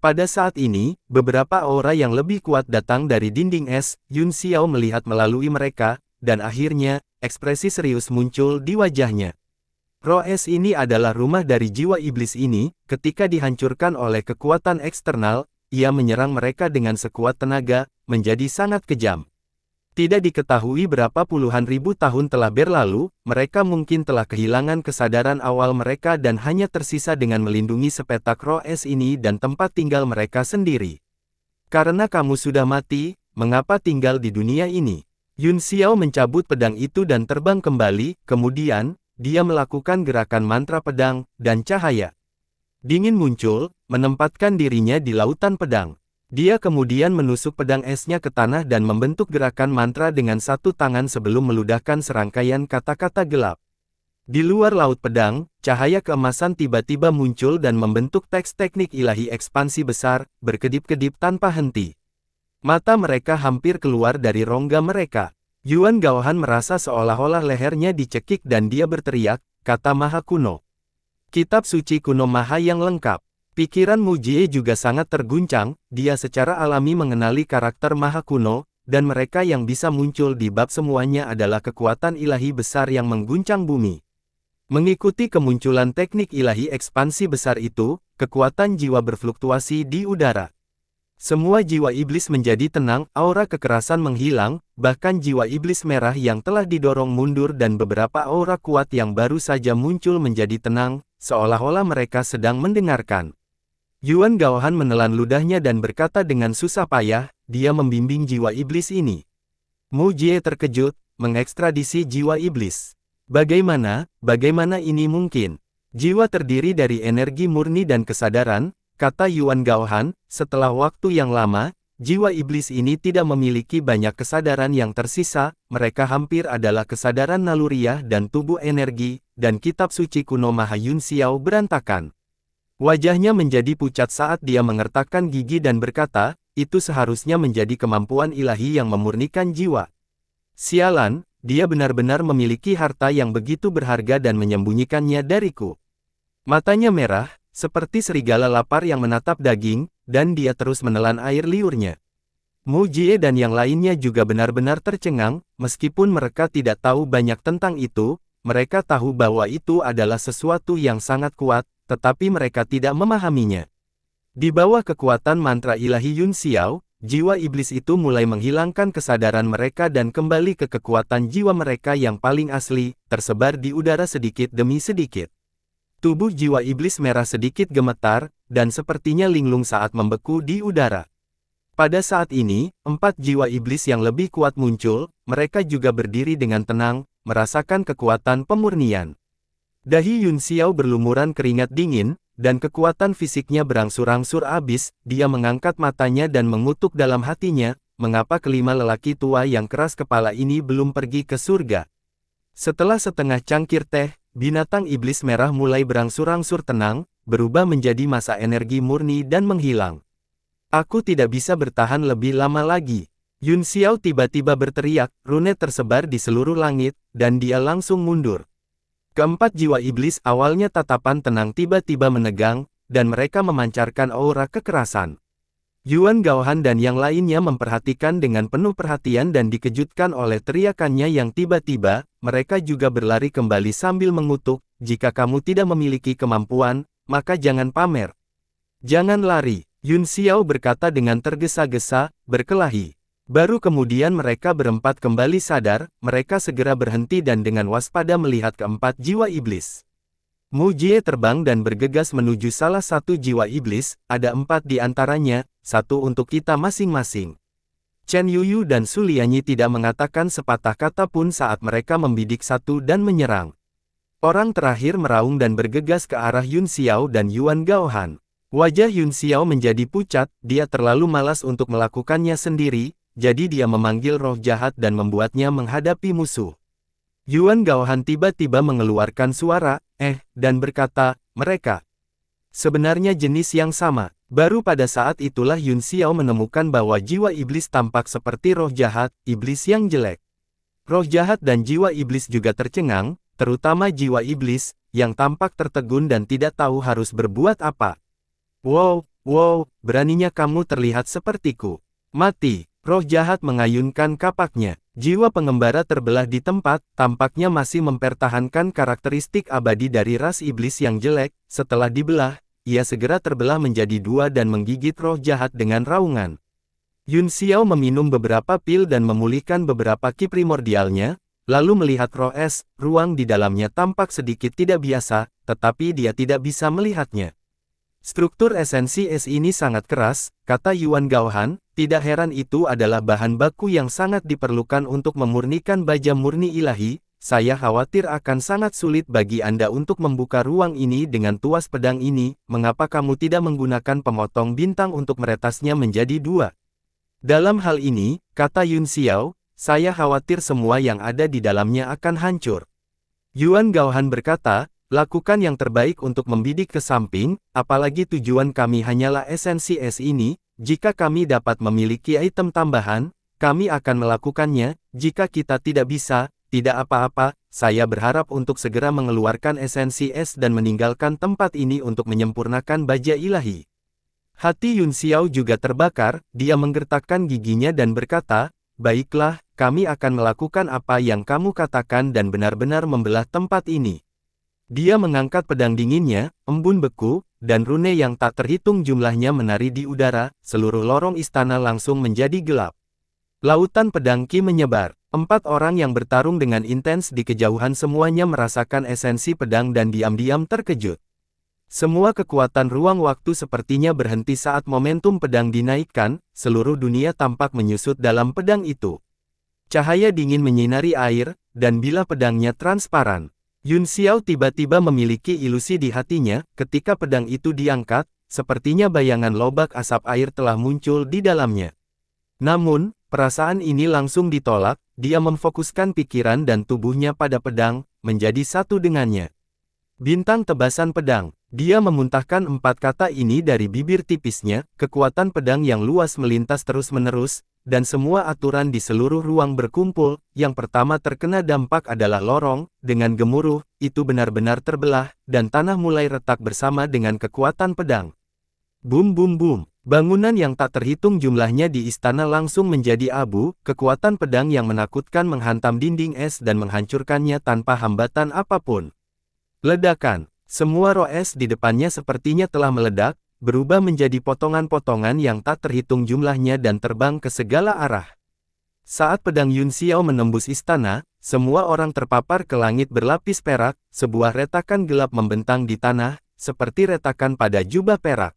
Pada saat ini, beberapa aura yang lebih kuat datang dari dinding es. Yun Xiao melihat melalui mereka, dan akhirnya, ekspresi serius muncul di wajahnya. Roh es ini adalah rumah dari jiwa iblis ini. Ketika dihancurkan oleh kekuatan eksternal, ia menyerang mereka dengan sekuat tenaga, menjadi sangat kejam. Tidak diketahui berapa puluhan ribu tahun telah berlalu, mereka mungkin telah kehilangan kesadaran awal mereka dan hanya tersisa dengan melindungi sepetak roh es ini dan tempat tinggal mereka sendiri. Karena kamu sudah mati, mengapa tinggal di dunia ini? Yun Xiao mencabut pedang itu dan terbang kembali, kemudian, dia melakukan gerakan mantra pedang, dan cahaya dingin muncul, menempatkan dirinya di lautan pedang. Dia kemudian menusuk pedang esnya ke tanah dan membentuk gerakan mantra dengan satu tangan sebelum meludahkan serangkaian kata-kata gelap. Di luar laut pedang, cahaya keemasan tiba-tiba muncul dan membentuk teks teknik ilahi ekspansi besar, berkedip-kedip tanpa henti. Mata mereka hampir keluar dari rongga mereka. Yuan Gaohan merasa seolah-olah lehernya dicekik dan dia berteriak, kata maha kuno. Kitab suci kuno Maha yang lengkap. Pikiran Mu Jie juga sangat terguncang, dia secara alami mengenali karakter Maha kuno, dan mereka yang bisa muncul di bab semuanya adalah kekuatan ilahi besar yang mengguncang bumi. Mengikuti kemunculan teknik ilahi ekspansi besar itu, kekuatan jiwa berfluktuasi di udara. Semua jiwa iblis menjadi tenang, aura kekerasan menghilang, bahkan jiwa iblis merah yang telah didorong mundur dan beberapa aura kuat yang baru saja muncul menjadi tenang, seolah-olah mereka sedang mendengarkan. Yuan Gaohan menelan ludahnya dan berkata dengan susah payah, dia membimbing jiwa iblis ini. Mu Jie terkejut, mengekstradisi jiwa iblis. Bagaimana ini mungkin? Jiwa terdiri dari energi murni dan kesadaran, kata Yuan Gaohan, setelah waktu yang lama, jiwa iblis ini tidak memiliki banyak kesadaran yang tersisa, mereka hampir adalah kesadaran naluriah dan tubuh energi, dan kitab suci kuno Maha Yun Xiao berantakan. Wajahnya menjadi pucat saat dia mengertakkan gigi dan berkata, itu seharusnya menjadi kemampuan ilahi yang memurnikan jiwa. Sialan, dia benar-benar memiliki harta yang begitu berharga dan menyembunyikannya dariku. Matanya merah, seperti serigala lapar yang menatap daging, dan dia terus menelan air liurnya. Mu Jie dan yang lainnya juga benar-benar tercengang, meskipun mereka tidak tahu banyak tentang itu, mereka tahu bahwa itu adalah sesuatu yang sangat kuat, tetapi mereka tidak memahaminya. Di bawah kekuatan mantra ilahi Yun Xiao, jiwa iblis itu mulai menghilangkan kesadaran mereka dan kembali ke kekuatan jiwa mereka yang paling asli, tersebar di udara sedikit demi sedikit. Tubuh jiwa iblis merah sedikit gemetar, dan sepertinya linglung saat membeku di udara. Pada saat ini, 4 jiwa iblis yang lebih kuat muncul, mereka juga berdiri dengan tenang, merasakan kekuatan pemurnian. Dahi Yun Xiao berlumuran keringat dingin, dan kekuatan fisiknya berangsur-angsur habis, dia mengangkat matanya dan mengutuk dalam hatinya, mengapa kelima lelaki tua yang keras kepala ini belum pergi ke surga. Setelah setengah cangkir teh, binatang iblis merah mulai berangsur-angsur tenang, berubah menjadi massa energi murni dan menghilang. Aku tidak bisa bertahan lebih lama lagi. Yun Xiao tiba-tiba berteriak, rune tersebar di seluruh langit, dan dia langsung mundur. Keempat jiwa iblis awalnya tatapan tenang tiba-tiba menegang, dan mereka memancarkan aura kekerasan. Yuan Gaohan dan yang lainnya memperhatikan dengan penuh perhatian dan dikejutkan oleh teriakannya yang tiba-tiba, mereka juga berlari kembali sambil mengutuk, jika kamu tidak memiliki kemampuan, maka jangan pamer. Jangan lari, Yun Xiao berkata dengan tergesa-gesa, berkelahi. Baru kemudian mereka berempat kembali sadar, mereka segera berhenti dan dengan waspada melihat keempat jiwa iblis. Mu Jie terbang dan bergegas menuju salah satu jiwa iblis, ada 4 di antaranya, 1 untuk kita masing-masing. Chen Yuyu dan Su Lianyi tidak mengatakan sepatah kata pun saat mereka membidik satu dan menyerang. Orang terakhir meraung dan bergegas ke arah Yun Xiao dan Yuan Gaohan. Wajah Yun Xiao menjadi pucat, dia terlalu malas untuk melakukannya sendiri, jadi dia memanggil roh jahat dan membuatnya menghadapi musuh. Yuan Gaohan tiba-tiba mengeluarkan suara, dan berkata, mereka sebenarnya jenis yang sama. Baru pada saat itulah Yun Xiao menemukan bahwa jiwa iblis tampak seperti roh jahat, iblis yang jelek. Roh jahat dan jiwa iblis juga tercengang, terutama jiwa iblis, yang tampak tertegun dan tidak tahu harus berbuat apa. Wow, beraninya kamu terlihat sepertiku. Mati. Roh jahat mengayunkan kapaknya. Jiwa pengembara terbelah di tempat, tampaknya masih mempertahankan karakteristik abadi dari ras iblis yang jelek. Setelah dibelah, ia segera terbelah menjadi 2 dan menggigit roh jahat dengan raungan. Yun Xiao meminum beberapa pil dan memulihkan beberapa ki primordialnya, lalu melihat roh es, ruang di dalamnya tampak sedikit tidak biasa, tetapi dia tidak bisa melihatnya. Struktur esensi es ini sangat keras, kata Yuan Gaohan, tidak heran itu adalah bahan baku yang sangat diperlukan untuk memurnikan baja murni ilahi, saya khawatir akan sangat sulit bagi Anda untuk membuka ruang ini dengan tuas pedang ini, mengapa kamu tidak menggunakan pemotong bintang untuk meretasnya menjadi 2? Dalam hal ini, kata Yun Xiao, saya khawatir semua yang ada di dalamnya akan hancur. Yuan Gaohan berkata, lakukan yang terbaik untuk membidik ke samping, apalagi tujuan kami hanyalah esensi es ini, jika kami dapat memiliki item tambahan, kami akan melakukannya, jika kita tidak bisa, tidak apa-apa, saya berharap untuk segera mengeluarkan esensi es dan meninggalkan tempat ini untuk menyempurnakan baja ilahi. Hati Yun Xiao juga terbakar, dia menggertakkan giginya dan berkata, baiklah, kami akan melakukan apa yang kamu katakan dan benar-benar membelah tempat ini. Dia mengangkat pedang dinginnya, embun beku, dan rune yang tak terhitung jumlahnya menari di udara, seluruh lorong istana langsung menjadi gelap. Lautan pedang Qi menyebar. 4 orang yang bertarung dengan intens di kejauhan semuanya merasakan esensi pedang dan diam-diam terkejut. Semua kekuatan ruang waktu sepertinya berhenti saat momentum pedang dinaikkan, seluruh dunia tampak menyusut dalam pedang itu. Cahaya dingin menyinari air, dan bila pedangnya transparan. Yun Xiao tiba-tiba memiliki ilusi di hatinya, ketika pedang itu diangkat, sepertinya bayangan lobak asap air telah muncul di dalamnya. Namun, perasaan ini langsung ditolak, dia memfokuskan pikiran dan tubuhnya pada pedang, menjadi satu dengannya. Bintang tebasan pedang. Dia memuntahkan 4 kata ini dari bibir tipisnya, kekuatan pedang yang luas melintas terus-menerus, dan semua aturan di seluruh ruang berkumpul. Yang pertama terkena dampak adalah lorong, dengan gemuruh, itu benar-benar terbelah, dan tanah mulai retak bersama dengan kekuatan pedang. Bum bum bum. Bangunan yang tak terhitung jumlahnya di istana langsung menjadi abu, kekuatan pedang yang menakutkan menghantam dinding es dan menghancurkannya tanpa hambatan apapun. Ledakan. Semua roh es di depannya sepertinya telah meledak, berubah menjadi potongan-potongan yang tak terhitung jumlahnya dan terbang ke segala arah. Saat pedang Yun Xiao menembus istana, semua orang terpapar ke langit berlapis perak, sebuah retakan gelap membentang di tanah, seperti retakan pada jubah perak.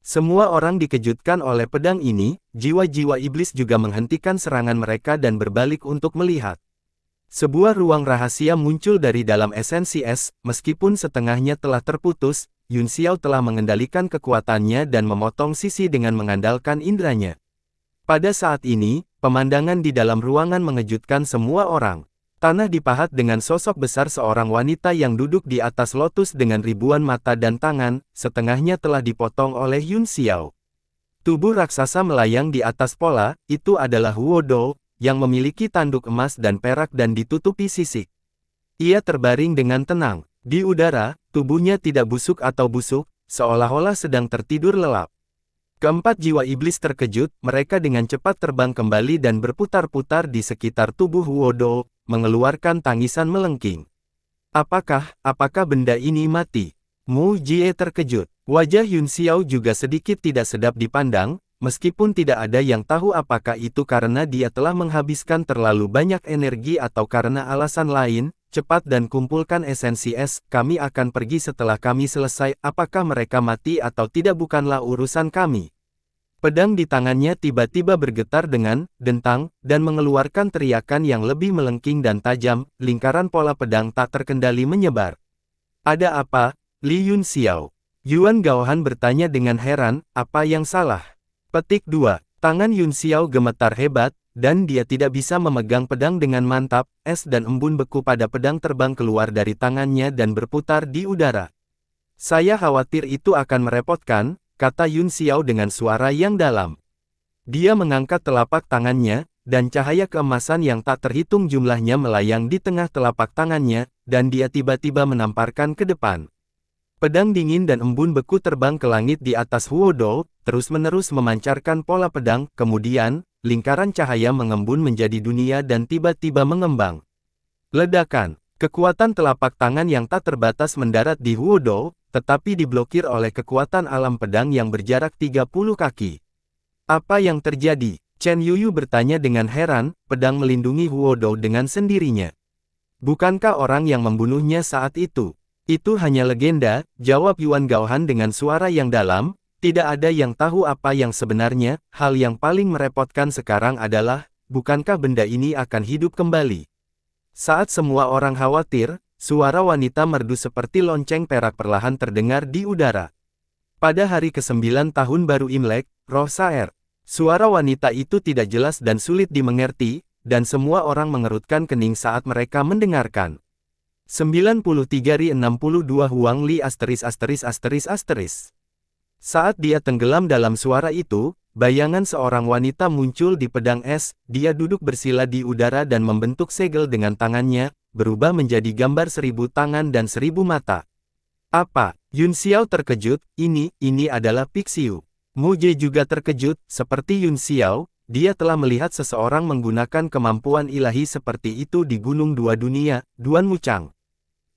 Semua orang dikejutkan oleh pedang ini, jiwa-jiwa iblis juga menghentikan serangan mereka dan berbalik untuk melihat. Sebuah ruang rahasia muncul dari dalam esensi es, meskipun setengahnya telah terputus, Yun Xiao telah mengendalikan kekuatannya dan memotong sisi dengan mengandalkan indranya. Pada saat ini, pemandangan di dalam ruangan mengejutkan semua orang. Tanah dipahat dengan sosok besar seorang wanita yang duduk di atas lotus dengan ribuan mata dan tangan, setengahnya telah dipotong oleh Yun Xiao. Tubuh raksasa melayang di atas pola, itu adalah Huo Dou, yang memiliki tanduk emas dan perak dan ditutupi sisik. Ia terbaring dengan tenang. Di udara, tubuhnya tidak busuk atau busuk, seolah-olah sedang tertidur lelap. Keempat jiwa iblis terkejut, mereka dengan cepat terbang kembali dan berputar-putar di sekitar tubuh Huo Dou, mengeluarkan tangisan melengking. Apakah benda ini mati? Mu Jie terkejut. Wajah Yun Xiao juga sedikit tidak sedap dipandang, meskipun tidak ada yang tahu apakah itu karena dia telah menghabiskan terlalu banyak energi atau karena alasan lain. Cepat dan kumpulkan esensi es, kami akan pergi setelah kami selesai, apakah mereka mati atau tidak bukanlah urusan kami. Pedang di tangannya tiba-tiba bergetar dengan dentang, dan mengeluarkan teriakan yang lebih melengking dan tajam, lingkaran pola pedang tak terkendali menyebar. Ada apa, Li Yun Xiao? Yuan Gaohan bertanya dengan heran, apa yang salah? Petik 2. Tangan Yun Xiao gemetar hebat, dan dia tidak bisa memegang pedang dengan mantap, es dan embun beku pada pedang terbang keluar dari tangannya dan berputar di udara. Saya khawatir itu akan merepotkan, kata Yun Xiao dengan suara yang dalam. Dia mengangkat telapak tangannya, dan cahaya keemasan yang tak terhitung jumlahnya melayang di tengah telapak tangannya, dan dia tiba-tiba menamparkan ke depan. Pedang dingin dan embun beku terbang ke langit di atas Huo Dou, terus-menerus memancarkan pola pedang, kemudian, lingkaran cahaya mengembun menjadi dunia dan tiba-tiba mengembang. Ledakan. Kekuatan telapak tangan yang tak terbatas mendarat di Huo Dou, tetapi diblokir oleh kekuatan alam pedang yang berjarak 30 kaki. Apa yang terjadi? Chen Yuyu bertanya dengan heran, pedang melindungi Huo Dou dengan sendirinya. Bukankah orang yang membunuhnya saat itu? Itu hanya legenda, jawab Yuan Gaohan dengan suara yang dalam, tidak ada yang tahu apa yang sebenarnya, hal yang paling merepotkan sekarang adalah, bukankah benda ini akan hidup kembali? Saat semua orang khawatir, suara wanita merdu seperti lonceng perak perlahan terdengar di udara. Pada hari ke-9 tahun baru Imlek, Roh Saer. Suara wanita itu tidak jelas dan sulit dimengerti, dan semua orang mengerutkan kening saat mereka mendengarkan. 93 62 Huang Li *****. Saat dia tenggelam dalam suara itu, bayangan seorang wanita muncul di pedang es, dia duduk bersila di udara dan membentuk segel dengan tangannya, berubah menjadi gambar 1000 tangan dan 1000 mata. Apa? Yun Xiao terkejut, ini adalah Pixiu. Mu Jie juga terkejut, seperti Yun Xiao, dia telah melihat seseorang menggunakan kemampuan ilahi seperti itu di Gunung Dua Dunia, Duan Wuchang.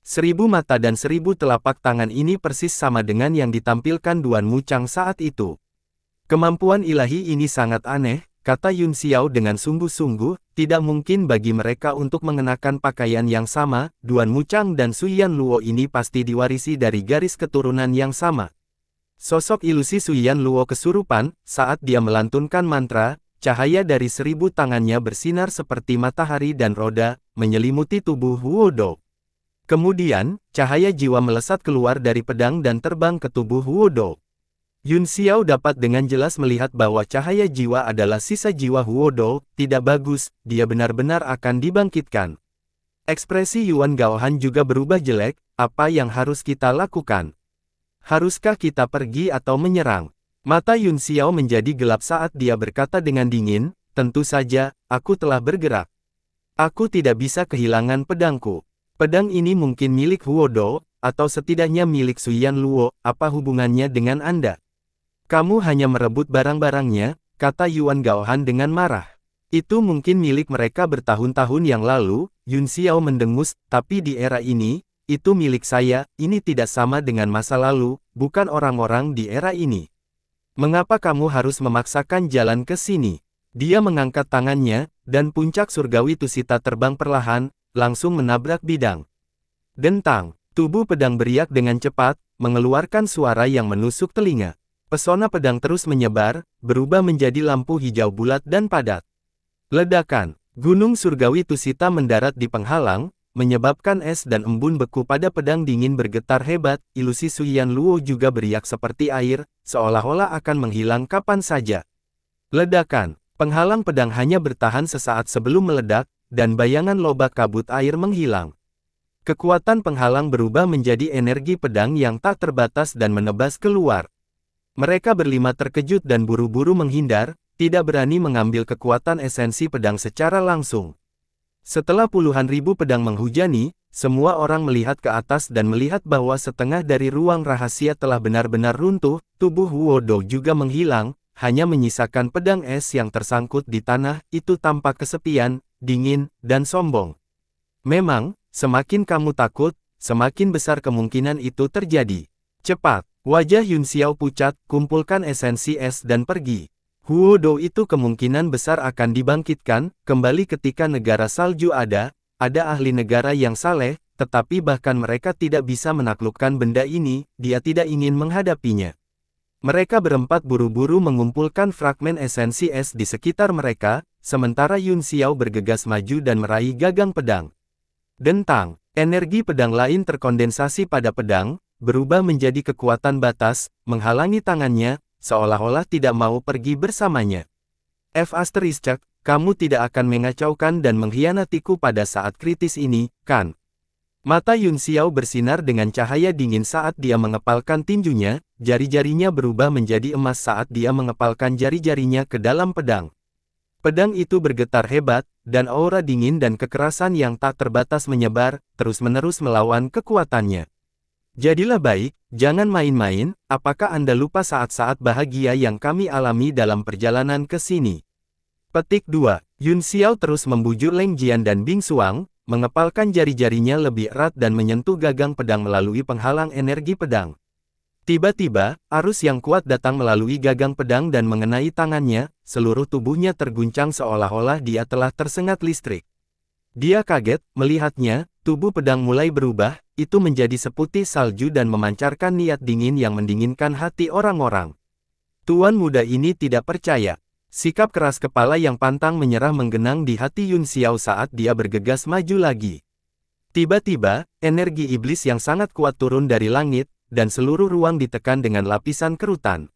1000 mata dan 1000 telapak tangan ini persis sama dengan yang ditampilkan Duan Wuchang saat itu. Kemampuan ilahi ini sangat aneh, kata Yun Xiao dengan sungguh-sungguh, tidak mungkin bagi mereka untuk mengenakan pakaian yang sama, Duan Wuchang dan Suyan Luo ini pasti diwarisi dari garis keturunan yang sama. Sosok ilusi Suyan Luo kesurupan, saat dia melantunkan mantra, cahaya dari 1000 tangannya bersinar seperti matahari dan roda, menyelimuti tubuh Huodo. Kemudian, cahaya jiwa melesat keluar dari pedang dan terbang ke tubuh Huodo. Yun Xiao dapat dengan jelas melihat bahwa cahaya jiwa adalah sisa jiwa Huodo, tidak bagus, dia benar-benar akan dibangkitkan. Ekspresi Yuan Gaohan juga berubah jelek, apa yang harus kita lakukan? Haruskah kita pergi atau menyerang? Mata Yun Xiao menjadi gelap saat dia berkata dengan dingin, tentu saja, aku telah bergerak. Aku tidak bisa kehilangan pedangku. Pedang ini mungkin milik Huodo, atau setidaknya milik Suyan Luo, apa hubungannya dengan Anda? Kamu hanya merebut barang-barangnya, kata Yuan Gaohan dengan marah. Itu mungkin milik mereka bertahun-tahun yang lalu, Yun Xiao mendengus, tapi di era ini, itu milik saya, ini tidak sama dengan masa lalu, bukan orang-orang di era ini. Mengapa kamu harus memaksakan jalan ke sini? Dia mengangkat tangannya, dan puncak surgawi Tusita terbang perlahan, langsung menabrak bidang. Dentang, tubuh pedang beriak dengan cepat, mengeluarkan suara yang menusuk telinga. Pesona pedang terus menyebar, berubah menjadi lampu hijau bulat dan padat. Ledakan, gunung surgawi Tusita mendarat di penghalang, menyebabkan es dan embun beku pada pedang dingin bergetar hebat, ilusi Suyan Luo juga beriak seperti air, seolah-olah akan menghilang kapan saja. Ledakan, penghalang pedang hanya bertahan sesaat sebelum meledak, dan bayangan lobak kabut air menghilang. Kekuatan penghalang berubah menjadi energi pedang yang tak terbatas dan menebas keluar. Mereka berlima terkejut dan buru-buru menghindar, tidak berani mengambil kekuatan esensi pedang secara langsung. Setelah puluhan ribu pedang menghujani, semua orang melihat ke atas dan melihat bahwa setengah dari ruang rahasia telah benar-benar runtuh, tubuh Huodo juga menghilang, hanya menyisakan pedang es yang tersangkut di tanah, itu tampak kesepian, dingin, dan sombong. Memang, semakin kamu takut, semakin besar kemungkinan itu terjadi. Cepat, wajah Yun Xiao pucat, kumpulkan esensi es dan pergi. Huodo itu kemungkinan besar akan dibangkitkan, kembali ketika negara salju ada ahli negara yang saleh, tetapi bahkan mereka tidak bisa menaklukkan benda ini, dia tidak ingin menghadapinya. Mereka berempat buru-buru mengumpulkan fragmen esensi es di sekitar mereka, sementara Yun Xiao bergegas maju dan meraih gagang pedang. Dentang, energi pedang lain terkondensasi pada pedang, berubah menjadi kekuatan batas, menghalangi tangannya, seolah-olah tidak mau pergi bersamanya. Kamu tidak akan mengacaukan dan mengkhianatiku pada saat kritis ini, kan? Mata Yun Xiao bersinar dengan cahaya dingin saat dia mengepalkan tinjunya, jari-jarinya berubah menjadi emas saat dia mengepalkan jari-jarinya ke dalam pedang. Pedang itu bergetar hebat, dan aura dingin dan kekerasan yang tak terbatas menyebar, terus-menerus melawan kekuatannya. Jadilah baik, jangan main-main, apakah Anda lupa saat-saat bahagia yang kami alami dalam perjalanan ke sini? Petik 2. Yun Xiao terus membujuk Leng Jian dan Bing Xuang, mengepalkan jari-jarinya lebih erat dan menyentuh gagang pedang melalui penghalang energi pedang. Tiba-tiba, arus yang kuat datang melalui gagang pedang dan mengenai tangannya, seluruh tubuhnya terguncang seolah-olah dia telah tersengat listrik. Dia kaget, melihatnya, tubuh pedang mulai berubah, itu menjadi seputih salju dan memancarkan niat dingin yang mendinginkan hati orang-orang. Tuan muda ini tidak percaya. Sikap keras kepala yang pantang menyerah menggenang di hati Yun Xiao saat dia bergegas maju lagi. Tiba-tiba, energi iblis yang sangat kuat turun dari langit, dan seluruh ruang ditekan dengan lapisan kerutan.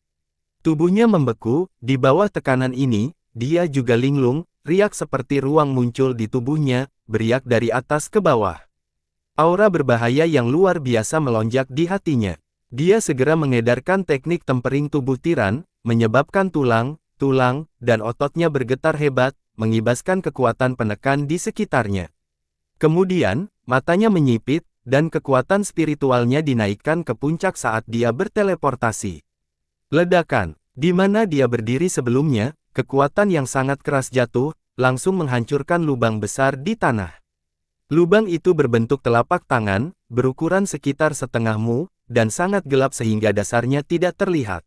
Tubuhnya membeku, di bawah tekanan ini, dia juga linglung, riak seperti ruang muncul di tubuhnya, beriak dari atas ke bawah. Aura berbahaya yang luar biasa melonjak di hatinya. Dia segera mengedarkan teknik tempering tubuh tiran, menyebabkan tulang tulang, dan ototnya bergetar hebat, mengibaskan kekuatan penekan di sekitarnya. Kemudian, matanya menyipit, dan kekuatan spiritualnya dinaikkan ke puncak saat dia berteleportasi. Ledakan. Di mana dia berdiri sebelumnya, kekuatan yang sangat keras jatuh, langsung menghancurkan lubang besar di tanah. Lubang itu berbentuk telapak tangan, berukuran sekitar setengah mu, dan sangat gelap sehingga dasarnya tidak terlihat.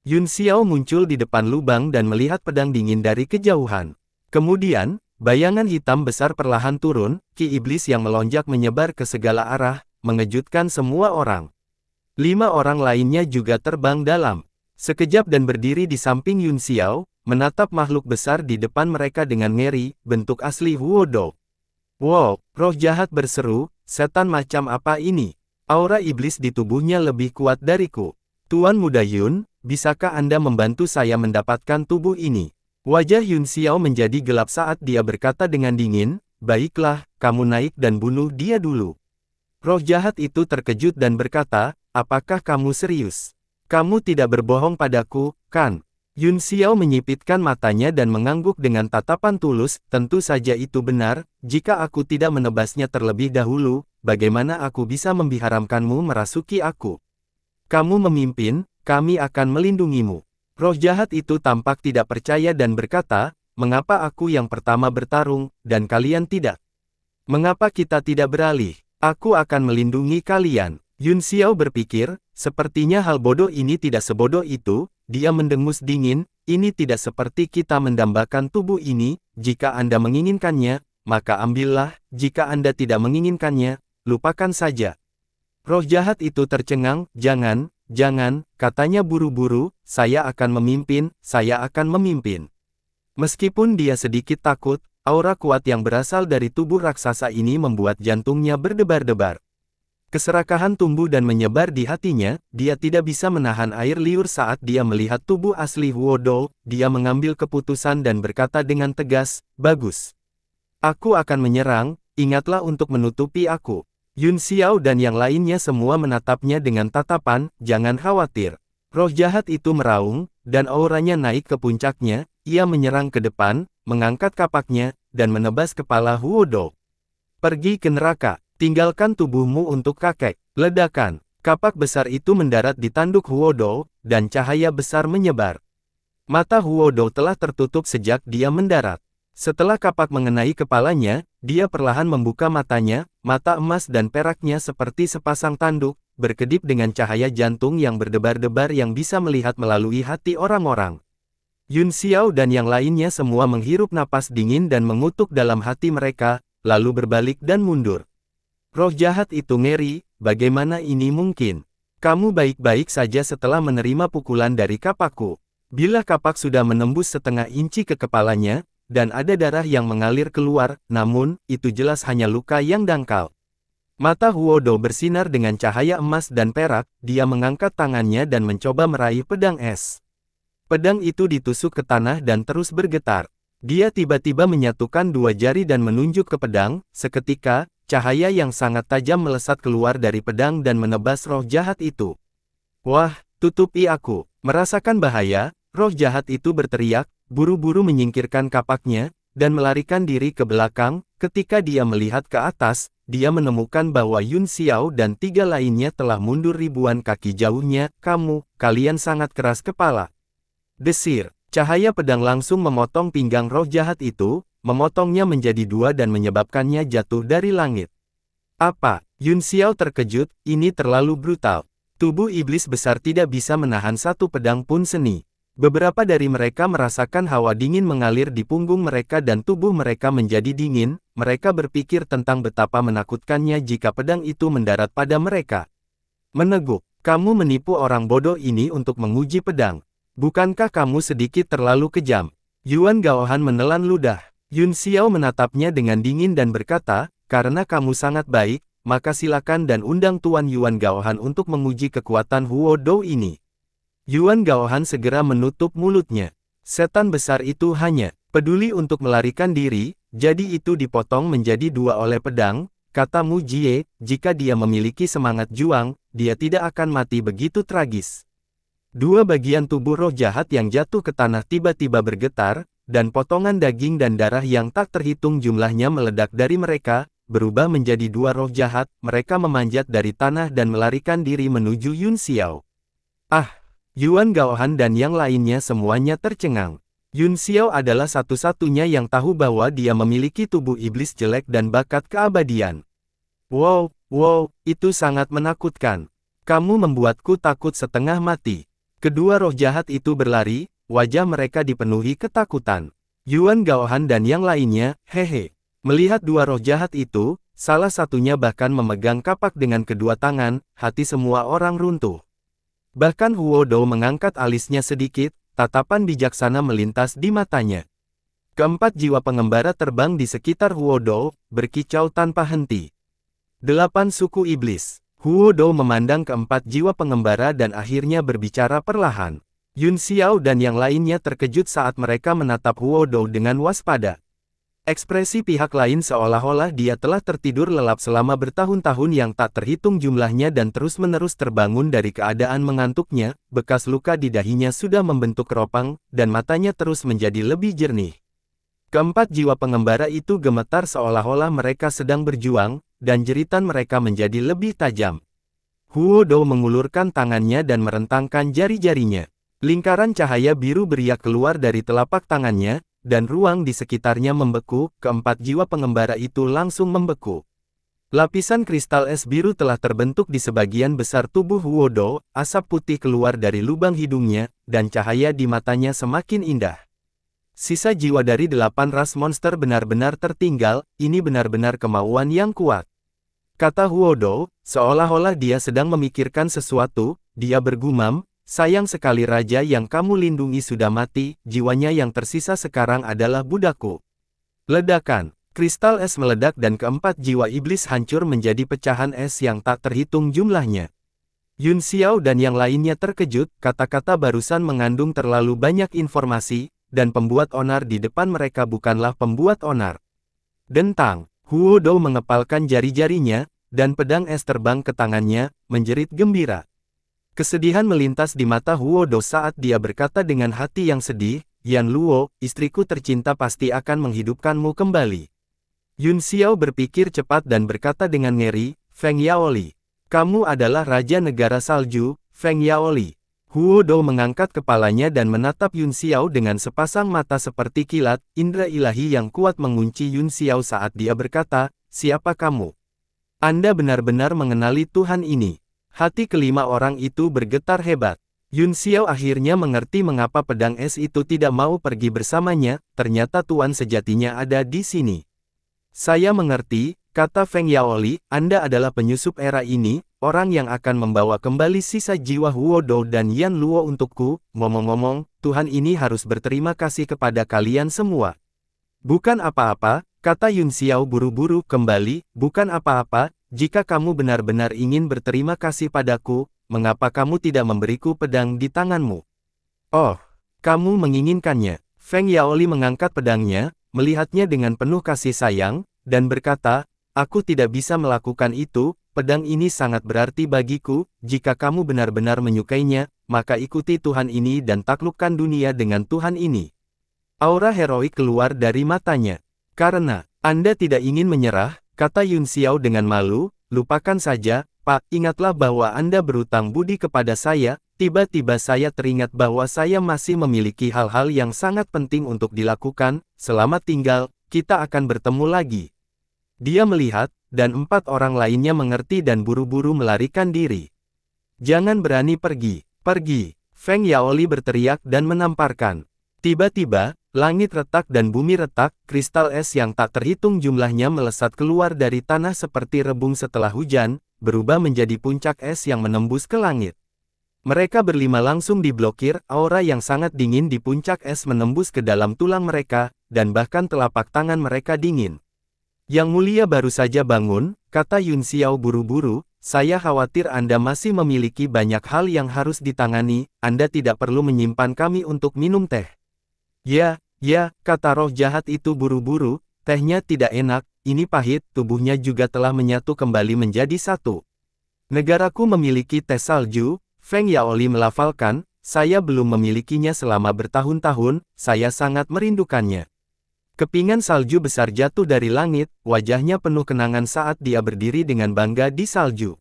Yun Xiao muncul di depan lubang dan melihat pedang dingin dari kejauhan. Kemudian, bayangan hitam besar perlahan turun, ki iblis yang melonjak menyebar ke segala arah, mengejutkan semua orang. 5 orang lainnya juga terbang dalam sekejap dan berdiri di samping Yun Xiao, menatap makhluk besar di depan mereka dengan ngeri, bentuk asli Huodo. Wow, roh jahat berseru, setan macam apa ini? Aura iblis di tubuhnya lebih kuat dariku. Tuan Muda Yun, bisakah Anda membantu saya mendapatkan tubuh ini? Wajah Yun Xiao menjadi gelap saat dia berkata dengan dingin, baiklah, kamu naik dan bunuh dia dulu. Roh jahat itu terkejut dan berkata, apakah kamu serius? Kamu tidak berbohong padaku, kan? Yun Xiao menyipitkan matanya dan mengangguk dengan tatapan tulus, tentu saja itu benar, jika aku tidak menebasnya terlebih dahulu, bagaimana aku bisa membiarkanmu merasuki aku? Kamu memimpin, kami akan melindungimu. Roh jahat itu tampak tidak percaya dan berkata, mengapa aku yang pertama bertarung, dan kalian tidak? Mengapa kita tidak beralih? Aku akan melindungi kalian. Yun Xiao berpikir, sepertinya hal bodoh ini tidak sebodoh itu. Dia mendengus dingin, ini tidak seperti kita mendambakan tubuh ini, jika Anda menginginkannya, maka ambillah, jika Anda tidak menginginkannya, lupakan saja. Roh jahat itu tercengang, jangan, katanya buru-buru, saya akan memimpin, saya akan memimpin. Meskipun dia sedikit takut, aura kuat yang berasal dari tubuh raksasa ini membuat jantungnya berdebar-debar. Keserakahan tumbuh dan menyebar di hatinya, dia tidak bisa menahan air liur saat dia melihat tubuh asli Huodo, dia mengambil keputusan dan berkata dengan tegas, bagus. Aku akan menyerang, ingatlah untuk menutupi aku. Yun Xiao dan yang lainnya semua menatapnya dengan tatapan, jangan khawatir. Roh jahat itu meraung, dan auranya naik ke puncaknya, ia menyerang ke depan, mengangkat kapaknya, dan menebas kepala Huodo. Pergi ke neraka. Tinggalkan tubuhmu untuk kakek. Ledakan. Kapak besar itu mendarat di tanduk Huodo, dan cahaya besar menyebar. Mata Huodo telah tertutup sejak dia mendarat. Setelah kapak mengenai kepalanya, dia perlahan membuka matanya, mata emas dan peraknya seperti sepasang tanduk, berkedip dengan cahaya jantung yang berdebar-debar yang bisa melihat melalui hati orang-orang. Yun Xiao dan yang lainnya semua menghirup napas dingin dan mengutuk dalam hati mereka, lalu berbalik dan mundur. Roh jahat itu ngeri, bagaimana ini mungkin? Kamu baik-baik saja setelah menerima pukulan dari kapakku. Bila kapak sudah menembus setengah inci ke kepalanya, dan ada darah yang mengalir keluar, namun, itu jelas hanya luka yang dangkal. Mata Huodo bersinar dengan cahaya emas dan perak, dia mengangkat tangannya dan mencoba meraih pedang es. Pedang itu ditusuk ke tanah dan terus bergetar. Dia tiba-tiba menyatukan 2 jari dan menunjuk ke pedang, seketika, cahaya yang sangat tajam melesat keluar dari pedang dan menebas roh jahat itu. Wah, tutupi aku. Merasakan bahaya, roh jahat itu berteriak, buru-buru menyingkirkan kapaknya, dan melarikan diri ke belakang. Ketika dia melihat ke atas, dia menemukan bahwa Yun Xiao dan 3 lainnya telah mundur ribuan kaki jauhnya. Kalian sangat keras kepala. Desir. Cahaya pedang langsung memotong pinggang roh jahat itu, memotongnya menjadi 2 dan menyebabkannya jatuh dari langit. Apa? Yun Xiao terkejut, ini terlalu brutal. Tubuh iblis besar tidak bisa menahan satu pedang pun seni. Beberapa dari mereka merasakan hawa dingin mengalir di punggung mereka dan tubuh mereka menjadi dingin, mereka berpikir tentang betapa menakutkannya jika pedang itu mendarat pada mereka. Meneguk, kamu menipu orang bodoh ini untuk menguji pedang. Bukankah kamu sedikit terlalu kejam? Yuan Gaohan menelan ludah. Yun Xiao menatapnya dengan dingin dan berkata, karena kamu sangat baik, maka silakan dan undang Tuan Yuan Gaohan untuk menguji kekuatan Huodo ini. Yuan Gaohan segera menutup mulutnya. Setan besar itu hanya peduli untuk melarikan diri, jadi itu dipotong menjadi 2 oleh pedang, kata Mu Jie, jika dia memiliki semangat juang, dia tidak akan mati begitu tragis. Dua bagian tubuh roh jahat yang jatuh ke tanah tiba-tiba bergetar, dan potongan daging dan darah yang tak terhitung jumlahnya meledak dari mereka, berubah menjadi dua roh jahat. Mereka memanjat dari tanah dan melarikan diri menuju Yun Xiao. Ah! Yuan Gaohan dan yang lainnya semuanya tercengang. Yun Xiao adalah satu-satunya yang tahu bahwa dia memiliki tubuh iblis jelek dan bakat keabadian. Wow, itu sangat menakutkan. Kamu membuatku takut setengah mati. Kedua roh jahat itu berlari, wajah mereka dipenuhi ketakutan. Yuan Gaohan dan yang lainnya, hehe. Melihat dua roh jahat itu, salah satunya bahkan memegang kapak dengan kedua tangan, hati semua orang runtuh. Bahkan Huo Dou mengangkat alisnya sedikit, tatapan bijaksana melintas di matanya. Keempat jiwa pengembara terbang di sekitar Huo Dou, berkicau tanpa henti. 8 suku iblis. Huo Dou memandang keempat jiwa pengembara dan akhirnya berbicara perlahan. Yun Xiao dan yang lainnya terkejut saat mereka menatap Huo Dou dengan waspada. Ekspresi pihak lain seolah-olah dia telah tertidur lelap selama bertahun-tahun yang tak terhitung jumlahnya dan terus-menerus terbangun dari keadaan mengantuknya, bekas luka di dahinya sudah membentuk keropang, dan matanya terus menjadi lebih jernih. Keempat jiwa pengembara itu gemetar seolah-olah mereka sedang berjuang, dan jeritan mereka menjadi lebih tajam. Huo Dou mengulurkan tangannya dan merentangkan jari-jarinya. Lingkaran cahaya biru beriak keluar dari telapak tangannya, dan ruang di sekitarnya membeku. Keempat jiwa pengembara itu langsung membeku. Lapisan kristal es biru telah terbentuk di sebagian besar tubuh Huo Dou, asap putih keluar dari lubang hidungnya, dan cahaya di matanya semakin indah. Sisa jiwa dari 8 ras monster benar-benar tertinggal, ini benar-benar kemauan yang kuat. Kata Huo Dou, seolah-olah dia sedang memikirkan sesuatu, dia bergumam, sayang sekali raja yang kamu lindungi sudah mati, jiwanya yang tersisa sekarang adalah budakku. Ledakan, kristal es meledak dan keempat jiwa iblis hancur menjadi pecahan es yang tak terhitung jumlahnya. Yun Xiao dan yang lainnya terkejut, kata-kata barusan mengandung terlalu banyak informasi, dan pembuat onar di depan mereka bukanlah pembuat onar. Dentang. Huo Dou mengepalkan jari-jarinya, dan pedang es terbang ke tangannya, menjerit gembira. Kesedihan melintas di mata Huo Dou saat dia berkata dengan hati yang sedih, Yan Luo, istriku tercinta pasti akan menghidupkanmu kembali. Yun Xiao berpikir cepat dan berkata dengan ngeri, Feng Yaoli. Kamu adalah Raja Negara Salju, Feng Yaoli. Huo Dou mengangkat kepalanya dan menatap Yun Xiao dengan sepasang mata seperti kilat, indera ilahi yang kuat mengunci Yun Xiao saat dia berkata, siapa kamu? Anda benar-benar mengenali Tuhan ini. Hati kelima orang itu bergetar hebat. Yun Xiao akhirnya mengerti mengapa pedang es itu tidak mau pergi bersamanya, ternyata Tuan sejatinya ada di sini. Saya mengerti, kata Feng Yaoli, Anda adalah penyusup era ini, orang yang akan membawa kembali sisa jiwa Huo Dou dan Yan Luo untukku. Ngomong-ngomong, Tuhan ini harus berterima kasih kepada kalian semua. Bukan apa-apa, kata Yun Xiao buru-buru kembali, bukan apa-apa, jika kamu benar-benar ingin berterima kasih padaku, mengapa kamu tidak memberiku pedang di tanganmu? Oh, kamu menginginkannya. Feng Yaoli mengangkat pedangnya, melihatnya dengan penuh kasih sayang, dan berkata, aku tidak bisa melakukan itu, pedang ini sangat berarti bagiku, jika kamu benar-benar menyukainya, maka ikuti Tuhan ini dan taklukkan dunia dengan Tuhan ini. Aura heroik keluar dari matanya. Karena Anda tidak ingin menyerah, kata Yun Xiao dengan malu, lupakan saja, Pak, ingatlah bahwa Anda berutang budi kepada saya. Tiba-tiba saya teringat bahwa saya masih memiliki hal-hal yang sangat penting untuk dilakukan. Selamat tinggal, kita akan bertemu lagi. Dia melihat, dan 4 orang lainnya mengerti dan buru-buru melarikan diri. Jangan berani pergi, pergi. Feng Yaoli berteriak dan menamparkan. Tiba-tiba, langit retak dan bumi retak, kristal es yang tak terhitung jumlahnya melesat keluar dari tanah seperti rebung setelah hujan, berubah menjadi puncak es yang menembus ke langit. Mereka berlima langsung diblokir, aura yang sangat dingin di puncak es menembus ke dalam tulang mereka, dan bahkan telapak tangan mereka dingin. Yang mulia baru saja bangun, kata Yun Xiao buru-buru, saya khawatir Anda masih memiliki banyak hal yang harus ditangani, Anda tidak perlu menyimpan kami untuk minum teh. Ya, kata roh jahat itu buru-buru, tehnya tidak enak, ini pahit, tubuhnya juga telah menyatu kembali menjadi satu. Negaraku memiliki teh salju, Feng Yaoli melafalkan, saya belum memilikinya selama bertahun-tahun, saya sangat merindukannya. Kepingan salju besar jatuh dari langit, wajahnya penuh kenangan saat dia berdiri dengan bangga di salju.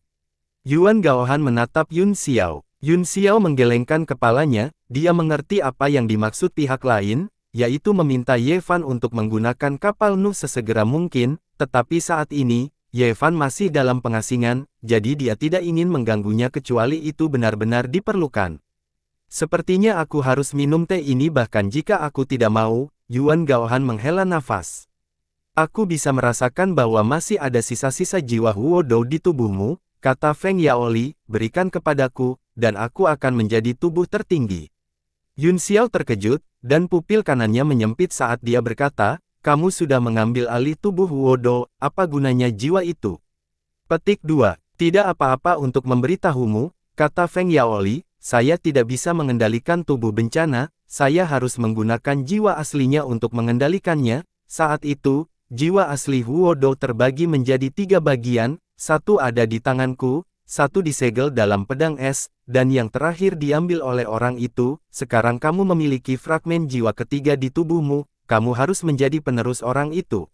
Yuan Gaohan menatap Yun Xiao. Yun Xiao menggelengkan kepalanya, dia mengerti apa yang dimaksud pihak lain, yaitu meminta Ye Fan untuk menggunakan kapal Nuh sesegera mungkin, tetapi saat ini, Ye Fan masih dalam pengasingan, jadi dia tidak ingin mengganggunya kecuali itu benar-benar diperlukan. Sepertinya aku harus minum teh ini bahkan jika aku tidak mau. Yuan Gaohan menghela nafas. Aku bisa merasakan bahwa masih ada sisa-sisa jiwa Huo Dou di tubuhmu, kata Feng Yaoli, berikan kepadaku, dan aku akan menjadi tubuh tertinggi. Yun Xiao terkejut, dan pupil kanannya menyempit saat dia berkata, kamu sudah mengambil alih tubuh Huo Dou, apa gunanya jiwa itu? Petik 2. Tidak apa-apa untuk memberitahumu, kata Feng Yaoli, saya tidak bisa mengendalikan tubuh bencana, saya harus menggunakan jiwa aslinya untuk mengendalikannya. Saat itu, jiwa asli Huo Dou terbagi menjadi 3 bagian, satu ada di tanganku, satu disegel dalam pedang es, dan yang terakhir diambil oleh orang itu. Sekarang kamu memiliki fragmen jiwa ketiga di tubuhmu, kamu harus menjadi penerus orang itu.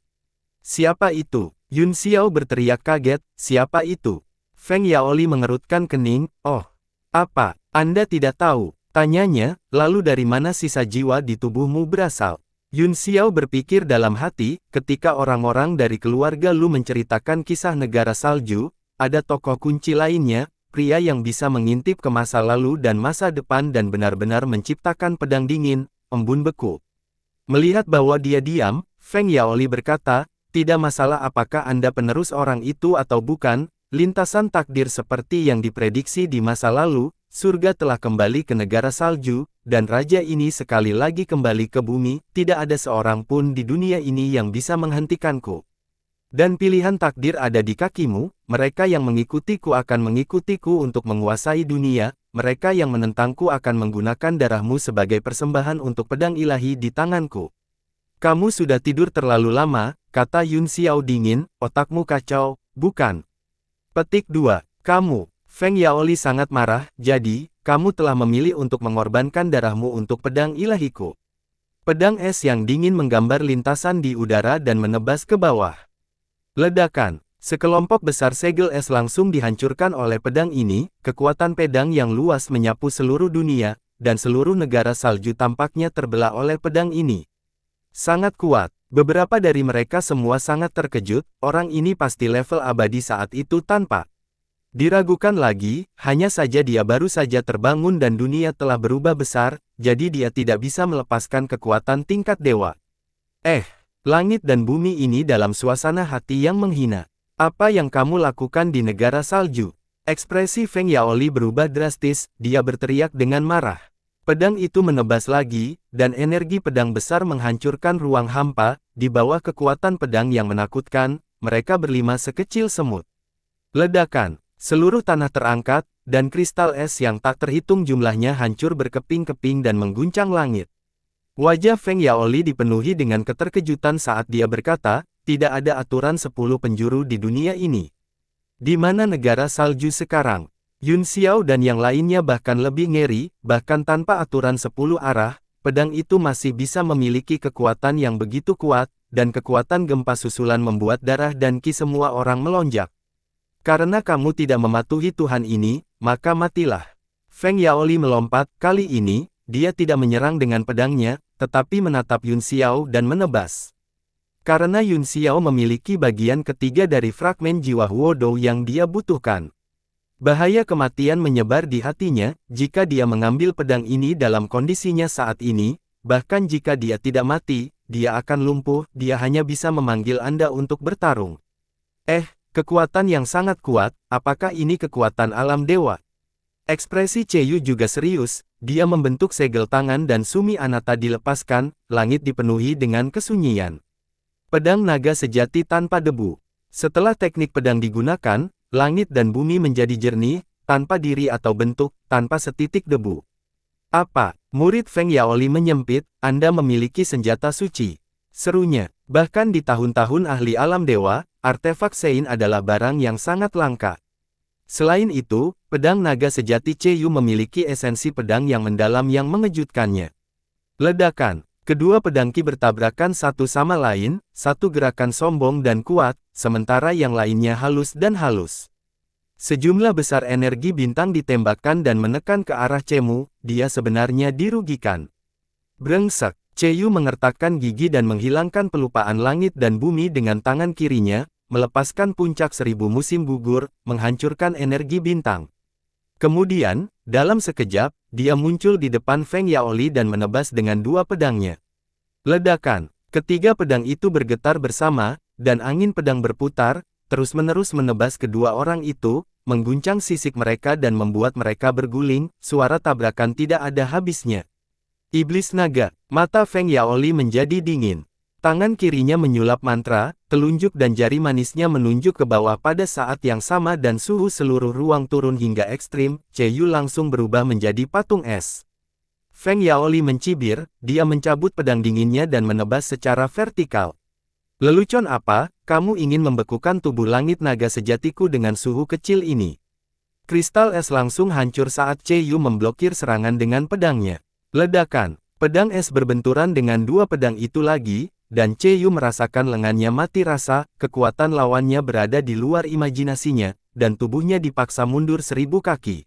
Siapa itu? Yun Xiao berteriak kaget, siapa itu? Feng Yaoli mengerutkan kening, oh, apa, Anda tidak tahu? Tanyanya, lalu dari mana sisa jiwa di tubuhmu berasal? Yun Xiao berpikir dalam hati, ketika orang-orang dari keluarga Lu menceritakan kisah negara salju, ada tokoh kunci lainnya, pria yang bisa mengintip ke masa lalu dan masa depan dan benar-benar menciptakan pedang dingin, embun beku. Melihat bahwa dia diam, Feng Yaoli berkata, tidak masalah apakah Anda penerus orang itu atau bukan, lintasan takdir seperti yang diprediksi di masa lalu, surga telah kembali ke negara salju, dan raja ini sekali lagi kembali ke bumi, tidak ada seorang pun di dunia ini yang bisa menghentikanku. Dan pilihan takdir ada di kakimu, mereka yang mengikutiku akan mengikutiku untuk menguasai dunia, mereka yang menentangku akan menggunakan darahmu sebagai persembahan untuk pedang ilahi di tanganku. Kamu sudah tidur terlalu lama, kata Yun Xiao dingin, otakmu kacau, bukan? Petik 2. Kamu. Feng Yaoli sangat marah, jadi, kamu telah memilih untuk mengorbankan darahmu untuk pedang ilahiku. Pedang es yang dingin menggambar lintasan di udara dan menebas ke bawah. Ledakan. Sekelompok besar segel es langsung dihancurkan oleh pedang ini, kekuatan pedang yang luas menyapu seluruh dunia, dan seluruh negara salju tampaknya terbelah oleh pedang ini. Sangat kuat. Beberapa dari mereka semua sangat terkejut, orang ini pasti level abadi saat itu tanpa diragukan lagi, hanya saja dia baru saja terbangun dan dunia telah berubah besar, jadi dia tidak bisa melepaskan kekuatan tingkat dewa. Langit dan bumi ini dalam suasana hati yang menghina. Apa yang kamu lakukan di negara salju? Ekspresi Feng Yaoli berubah drastis, dia berteriak dengan marah. Pedang itu menebas lagi, dan energi pedang besar menghancurkan ruang hampa, di bawah kekuatan pedang yang menakutkan, mereka berlima sekecil semut. Ledakan. Seluruh tanah terangkat, dan kristal es yang tak terhitung jumlahnya hancur berkeping-keping dan mengguncang langit. Wajah Feng Yaoli dipenuhi dengan keterkejutan saat dia berkata, tidak ada aturan 10 penjuru di dunia ini. Di mana negara salju sekarang? Yun Xiao dan yang lainnya bahkan lebih ngeri, bahkan tanpa aturan 10 arah, pedang itu masih bisa memiliki kekuatan yang begitu kuat, dan kekuatan gempa susulan membuat darah dan ki semua orang melonjak. Karena kamu tidak mematuhi Tuhan ini, maka matilah. Feng Yaoli melompat, kali ini, dia tidak menyerang dengan pedangnya, tetapi menatap Yun Xiao dan menebas. Karena Yun Xiao memiliki bagian ketiga dari fragmen jiwa Huo Dou yang dia butuhkan. Bahaya kematian menyebar di hatinya, jika dia mengambil pedang ini dalam kondisinya saat ini, bahkan jika dia tidak mati, dia akan lumpuh, dia hanya bisa memanggil Anda untuk bertarung. Kekuatan yang sangat kuat, apakah ini kekuatan alam dewa? Ekspresi Cheyu juga serius, dia membentuk segel tangan dan Sumi Anata dilepaskan, langit dipenuhi dengan kesunyian. Pedang naga sejati tanpa debu. Setelah teknik pedang digunakan, langit dan bumi menjadi jernih, tanpa diri atau bentuk, tanpa setitik debu. Apa? Murid Feng Yaoli menyempit, Anda memiliki senjata suci. Serunya, bahkan di tahun-tahun ahli alam dewa, artefak Sein adalah barang yang sangat langka. Selain itu, pedang naga sejati Yu memiliki esensi pedang yang mendalam yang mengejutkannya. Ledakan. Kedua pedang Qi bertabrakan satu sama lain, satu gerakan sombong dan kuat, sementara yang lainnya halus dan halus. Sejumlah besar energi bintang ditembakkan dan menekan ke arah Cemu, dia sebenarnya dirugikan. Brengsek. Yu mengertakkan gigi dan menghilangkan pelupaan langit dan bumi dengan tangan kirinya, melepaskan puncak 1000 musim gugur, menghancurkan energi bintang. Kemudian, dalam sekejap, dia muncul di depan Feng Yaoli dan menebas dengan dua pedangnya. Ledakan. Ketiga pedang itu bergetar bersama, dan angin pedang berputar, terus-menerus menebas kedua orang itu, mengguncang sisik mereka dan membuat mereka berguling, suara tabrakan tidak ada habisnya. Iblis naga. Mata Feng Yaoli menjadi dingin. Tangan kirinya menyulap mantra, telunjuk dan jari manisnya menunjuk ke bawah pada saat yang sama dan suhu seluruh ruang turun hingga ekstrim, Yu langsung berubah menjadi patung es. Feng Yaoli mencibir, dia mencabut pedang dinginnya dan menebas secara vertikal. Lelucon apa, kamu ingin membekukan tubuh langit naga sejatiku dengan suhu kecil ini? Kristal es langsung hancur saat Yu memblokir serangan dengan pedangnya. Ledakan. Pedang es berbenturan dengan dua pedang itu lagi, dan Yu merasakan lengannya mati rasa, kekuatan lawannya berada di luar imajinasinya, dan tubuhnya dipaksa mundur 1000 kaki.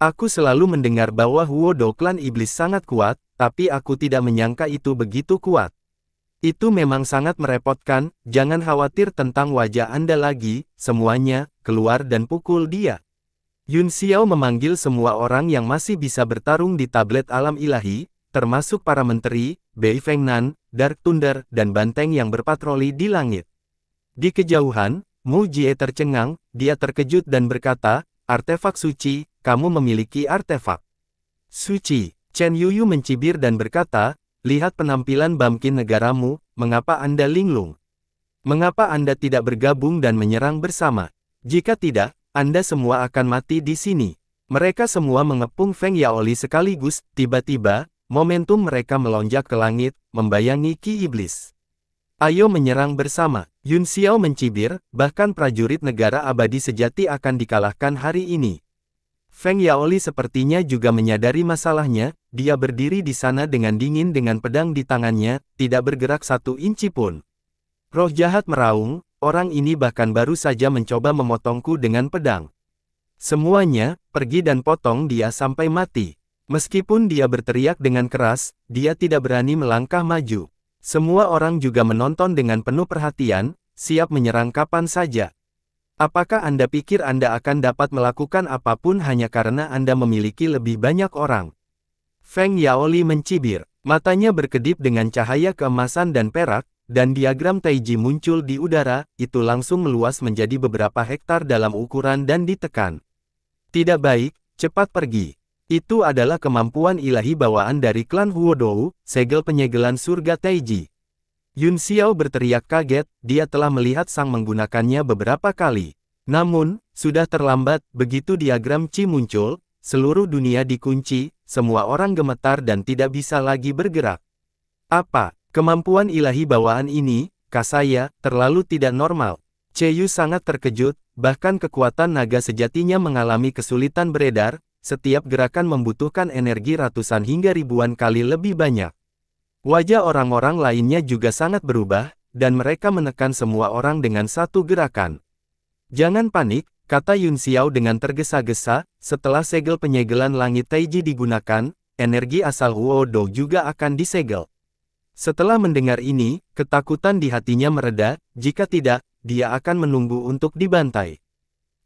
Aku selalu mendengar bahwa Huodo klan iblis sangat kuat, tapi aku tidak menyangka itu begitu kuat. Itu memang sangat merepotkan, jangan khawatir tentang wajah Anda lagi, semuanya, keluar dan pukul dia. Yun Xiao memanggil semua orang yang masih bisa bertarung di tablet alam ilahi, termasuk para menteri, Bei Fengnan, Dark Thunder, dan banteng yang berpatroli di langit. Di kejauhan, Mu Jie tercengang, dia terkejut dan berkata, artefak suci, kamu memiliki artefak suci. Chen Yuyu mencibir dan berkata, lihat penampilan bamkin negaramu, mengapa Anda linglung? Mengapa Anda tidak bergabung dan menyerang bersama? Jika tidak, Anda semua akan mati di sini. Mereka semua mengepung Feng Yaoli sekaligus, tiba-tiba, momentum mereka melonjak ke langit, membayangi Ki Iblis. Ayo menyerang bersama. Yun Xiao mencibir, bahkan prajurit negara abadi sejati akan dikalahkan hari ini. Feng Yaoli sepertinya juga menyadari masalahnya, dia berdiri di sana dengan dingin dengan pedang di tangannya, tidak bergerak 1 inci pun. Roh jahat meraung, orang ini bahkan baru saja mencoba memotongku dengan pedang. Semuanya, pergi dan potong dia sampai mati. Meskipun dia berteriak dengan keras, dia tidak berani melangkah maju. Semua orang juga menonton dengan penuh perhatian, siap menyerang kapan saja. Apakah Anda pikir Anda akan dapat melakukan apapun hanya karena Anda memiliki lebih banyak orang? Feng Yaoli mencibir, matanya berkedip dengan cahaya keemasan dan perak, dan diagram Taiji muncul di udara, itu langsung meluas menjadi beberapa hektar dalam ukuran dan ditekan. Tidak baik, cepat pergi. Itu adalah kemampuan ilahi bawaan dari klan Huodou, segel penyegelan surga Taiji. Yun Xiao berteriak kaget, dia telah melihat sang menggunakannya beberapa kali. Namun, sudah terlambat, begitu diagram Qi muncul, seluruh dunia dikunci, semua orang gemetar dan tidak bisa lagi bergerak. Apa? Kemampuan ilahi bawaan ini, kasaya, terlalu tidak normal. Yu sangat terkejut, bahkan kekuatan naga sejatinya mengalami kesulitan beredar, setiap gerakan membutuhkan energi ratusan hingga ribuan kali lebih banyak. Wajah orang-orang lainnya juga sangat berubah, dan mereka menekan semua orang dengan satu gerakan. Jangan panik, kata Yun Xiao dengan tergesa-gesa, setelah segel penyegelan langit Taiji digunakan, energi asal Huodo juga akan disegel. Setelah mendengar ini, ketakutan di hatinya mereda, jika tidak, dia akan menunggu untuk dibantai.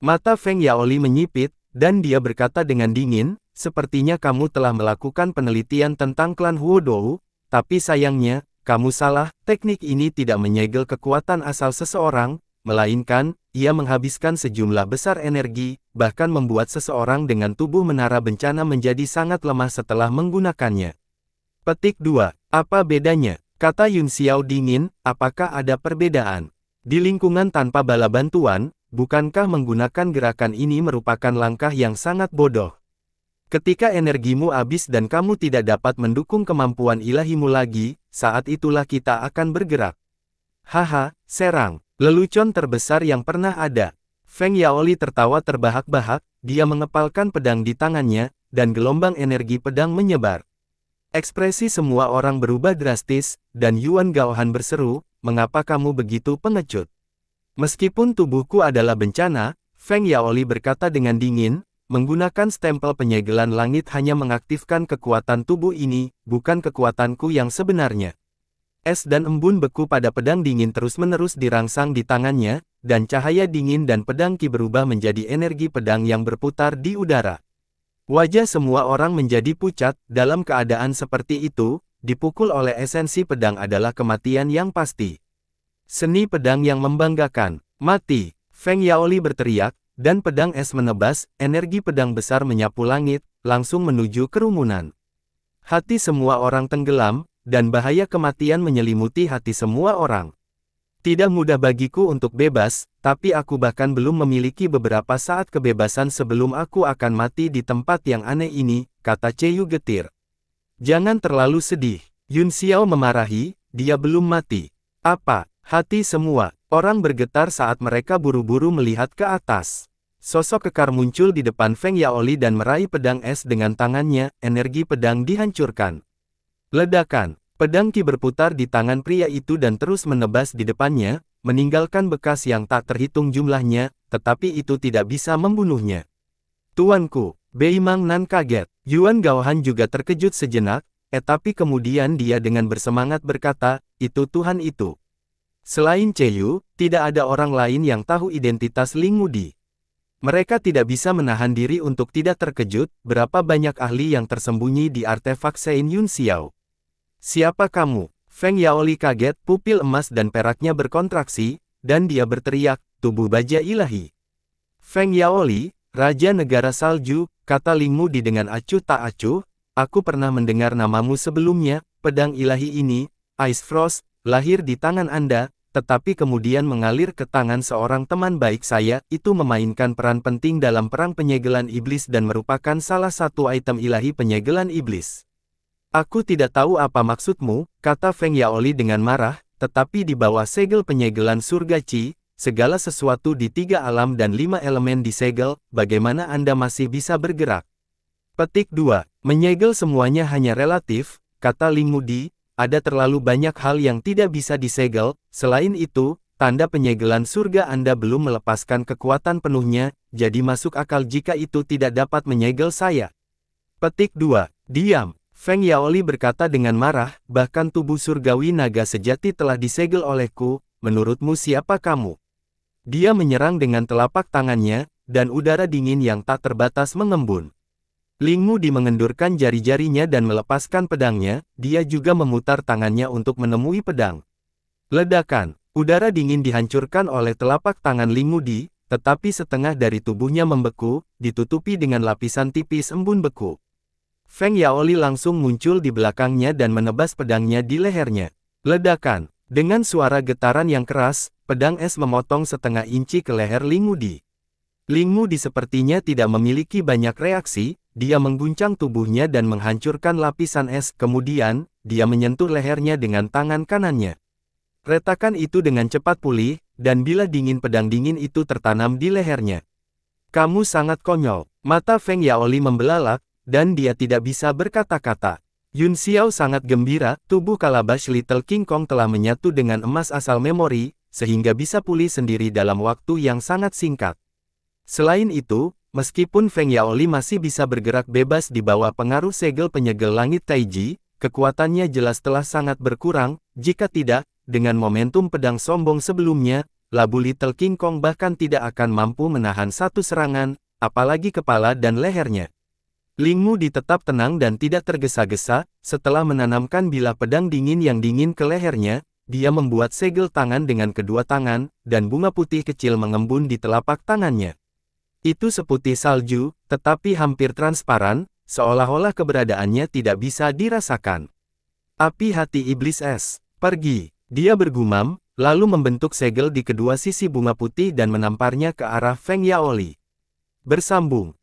Mata Feng Yaoli menyipit, dan dia berkata dengan dingin, sepertinya kamu telah melakukan penelitian tentang klan Huodou, tapi sayangnya, kamu salah, teknik ini tidak menyegel kekuatan asal seseorang, melainkan, ia menghabiskan sejumlah besar energi, bahkan membuat seseorang dengan tubuh menara bencana menjadi sangat lemah setelah menggunakannya. Petik 2. Apa bedanya? Kata Yun Xiao dingin, apakah ada perbedaan? Di lingkungan tanpa bala bantuan, bukankah menggunakan gerakan ini merupakan langkah yang sangat bodoh? Ketika energimu habis dan kamu tidak dapat mendukung kemampuan ilahimu lagi, saat itulah kita akan bergerak. Haha, serang, lelucon terbesar yang pernah ada. Feng Yaoli tertawa terbahak-bahak, dia mengepalkan pedang di tangannya, dan gelombang energi pedang menyebar. Ekspresi semua orang berubah drastis, dan Yuan Gaohan berseru, "Mengapa kamu begitu pengecut?" Meskipun tubuhku adalah bencana, Feng Yaoli berkata dengan dingin, "Menggunakan stempel penyegelan langit hanya mengaktifkan kekuatan tubuh ini, bukan kekuatanku yang sebenarnya." Es dan embun beku pada pedang dingin terus-menerus dirangsang di tangannya, dan cahaya dingin dan pedang Qi berubah menjadi energi pedang yang berputar di udara. Wajah semua orang menjadi pucat. Dalam keadaan seperti itu, dipukul oleh esensi pedang adalah kematian yang pasti. Seni pedang yang membanggakan. "Mati!" Feng Yaoli berteriak, dan pedang es menebas, energi pedang besar menyapu langit, langsung menuju kerumunan. Hati semua orang tenggelam, dan bahaya kematian menyelimuti hati semua orang. Tidak mudah bagiku untuk bebas, tapi aku bahkan belum memiliki beberapa saat kebebasan sebelum aku akan mati di tempat yang aneh ini, kata Cheyu getir. Jangan terlalu sedih. Yun Xiao memarahi, dia belum mati. Apa? Hati semua orang bergetar saat mereka buru-buru melihat ke atas. Sosok kekar muncul di depan Feng Yaoli dan meraih pedang es dengan tangannya, energi pedang dihancurkan. Ledakan. Pedang Qi berputar di tangan pria itu dan terus menebas di depannya, meninggalkan bekas yang tak terhitung jumlahnya, tetapi itu tidak bisa membunuhnya. Tuanku, Bei Mang Nan kaget. Yuan Gaohan juga terkejut sejenak, tapi kemudian dia dengan bersemangat berkata, "Itu Tuhan itu." Selain Cheyu, tidak ada orang lain yang tahu identitas Ling Mudi. Mereka tidak bisa menahan diri untuk tidak terkejut, berapa banyak ahli yang tersembunyi di artefak Sein Yun Xiao. "Siapa kamu?" Feng Yaoli kaget, pupil emas dan peraknya berkontraksi, dan dia berteriak, "Tubuh baja ilahi." "Feng Yaoli, Raja Negara Salju," kata Ling Mudi dengan acuh tak acuh, "aku pernah mendengar namamu sebelumnya. Pedang ilahi ini, Ice Frost, lahir di tangan Anda, tetapi kemudian mengalir ke tangan seorang teman baik saya, itu memainkan peran penting dalam perang penyegelan iblis dan merupakan salah satu item ilahi penyegelan iblis." "Aku tidak tahu apa maksudmu," kata Feng Yaoli dengan marah, "tetapi di bawah segel penyegelan surga Qi, segala sesuatu di 3 alam dan 5 elemen disegel, bagaimana Anda masih bisa bergerak?" Petik 2. Menyegel semuanya hanya relatif, kata Ling Mudi, ada terlalu banyak hal yang tidak bisa disegel, selain itu, tanda penyegelan surga Anda belum melepaskan kekuatan penuhnya, jadi masuk akal jika itu tidak dapat menyegel saya. Petik 2. Diam. Feng Yaoli berkata dengan marah, bahkan tubuh surgawi naga sejati telah disegel olehku, menurutmu siapa kamu? Dia menyerang dengan telapak tangannya, dan udara dingin yang tak terbatas mengembun. Ling Mudi mengendurkan jari-jarinya dan melepaskan pedangnya, dia juga memutar tangannya untuk menemui pedang. Ledakan, udara dingin dihancurkan oleh telapak tangan Ling Mudi, tetapi setengah dari tubuhnya membeku, ditutupi dengan lapisan tipis embun beku. Feng Yaoli langsung muncul di belakangnya dan menebas pedangnya di lehernya. Ledakan. Dengan suara getaran yang keras, pedang es memotong setengah inci ke leher Ling Mudi. Ling Mudi sepertinya tidak memiliki banyak reaksi, dia mengguncang tubuhnya dan menghancurkan lapisan es, kemudian, dia menyentuh lehernya dengan tangan kanannya. Retakan itu dengan cepat pulih, dan bila dingin pedang dingin itu tertanam di lehernya. "Kamu sangat konyol." Mata Feng Yaoli membelalak, dan dia tidak bisa berkata-kata. Yun Xiao sangat gembira, tubuh Kalabash Little King Kong telah menyatu dengan emas asal memori, sehingga bisa pulih sendiri dalam waktu yang sangat singkat. Selain itu, meskipun Feng Yaoli masih bisa bergerak bebas di bawah pengaruh segel penyegel langit Taiji, kekuatannya jelas telah sangat berkurang, jika tidak, dengan momentum pedang sombong sebelumnya, labu Little King Kong bahkan tidak akan mampu menahan satu serangan, apalagi kepala dan lehernya. Ling Mudi tetap tenang dan tidak tergesa-gesa, setelah menanamkan bilah pedang dingin yang dingin ke lehernya, dia membuat segel tangan dengan kedua tangan, dan bunga putih kecil mengembun di telapak tangannya. Itu seputih salju, tetapi hampir transparan, seolah-olah keberadaannya tidak bisa dirasakan. "Api hati iblis es, pergi," dia bergumam, lalu membentuk segel di kedua sisi bunga putih dan menamparnya ke arah Feng Yaoli. Bersambung.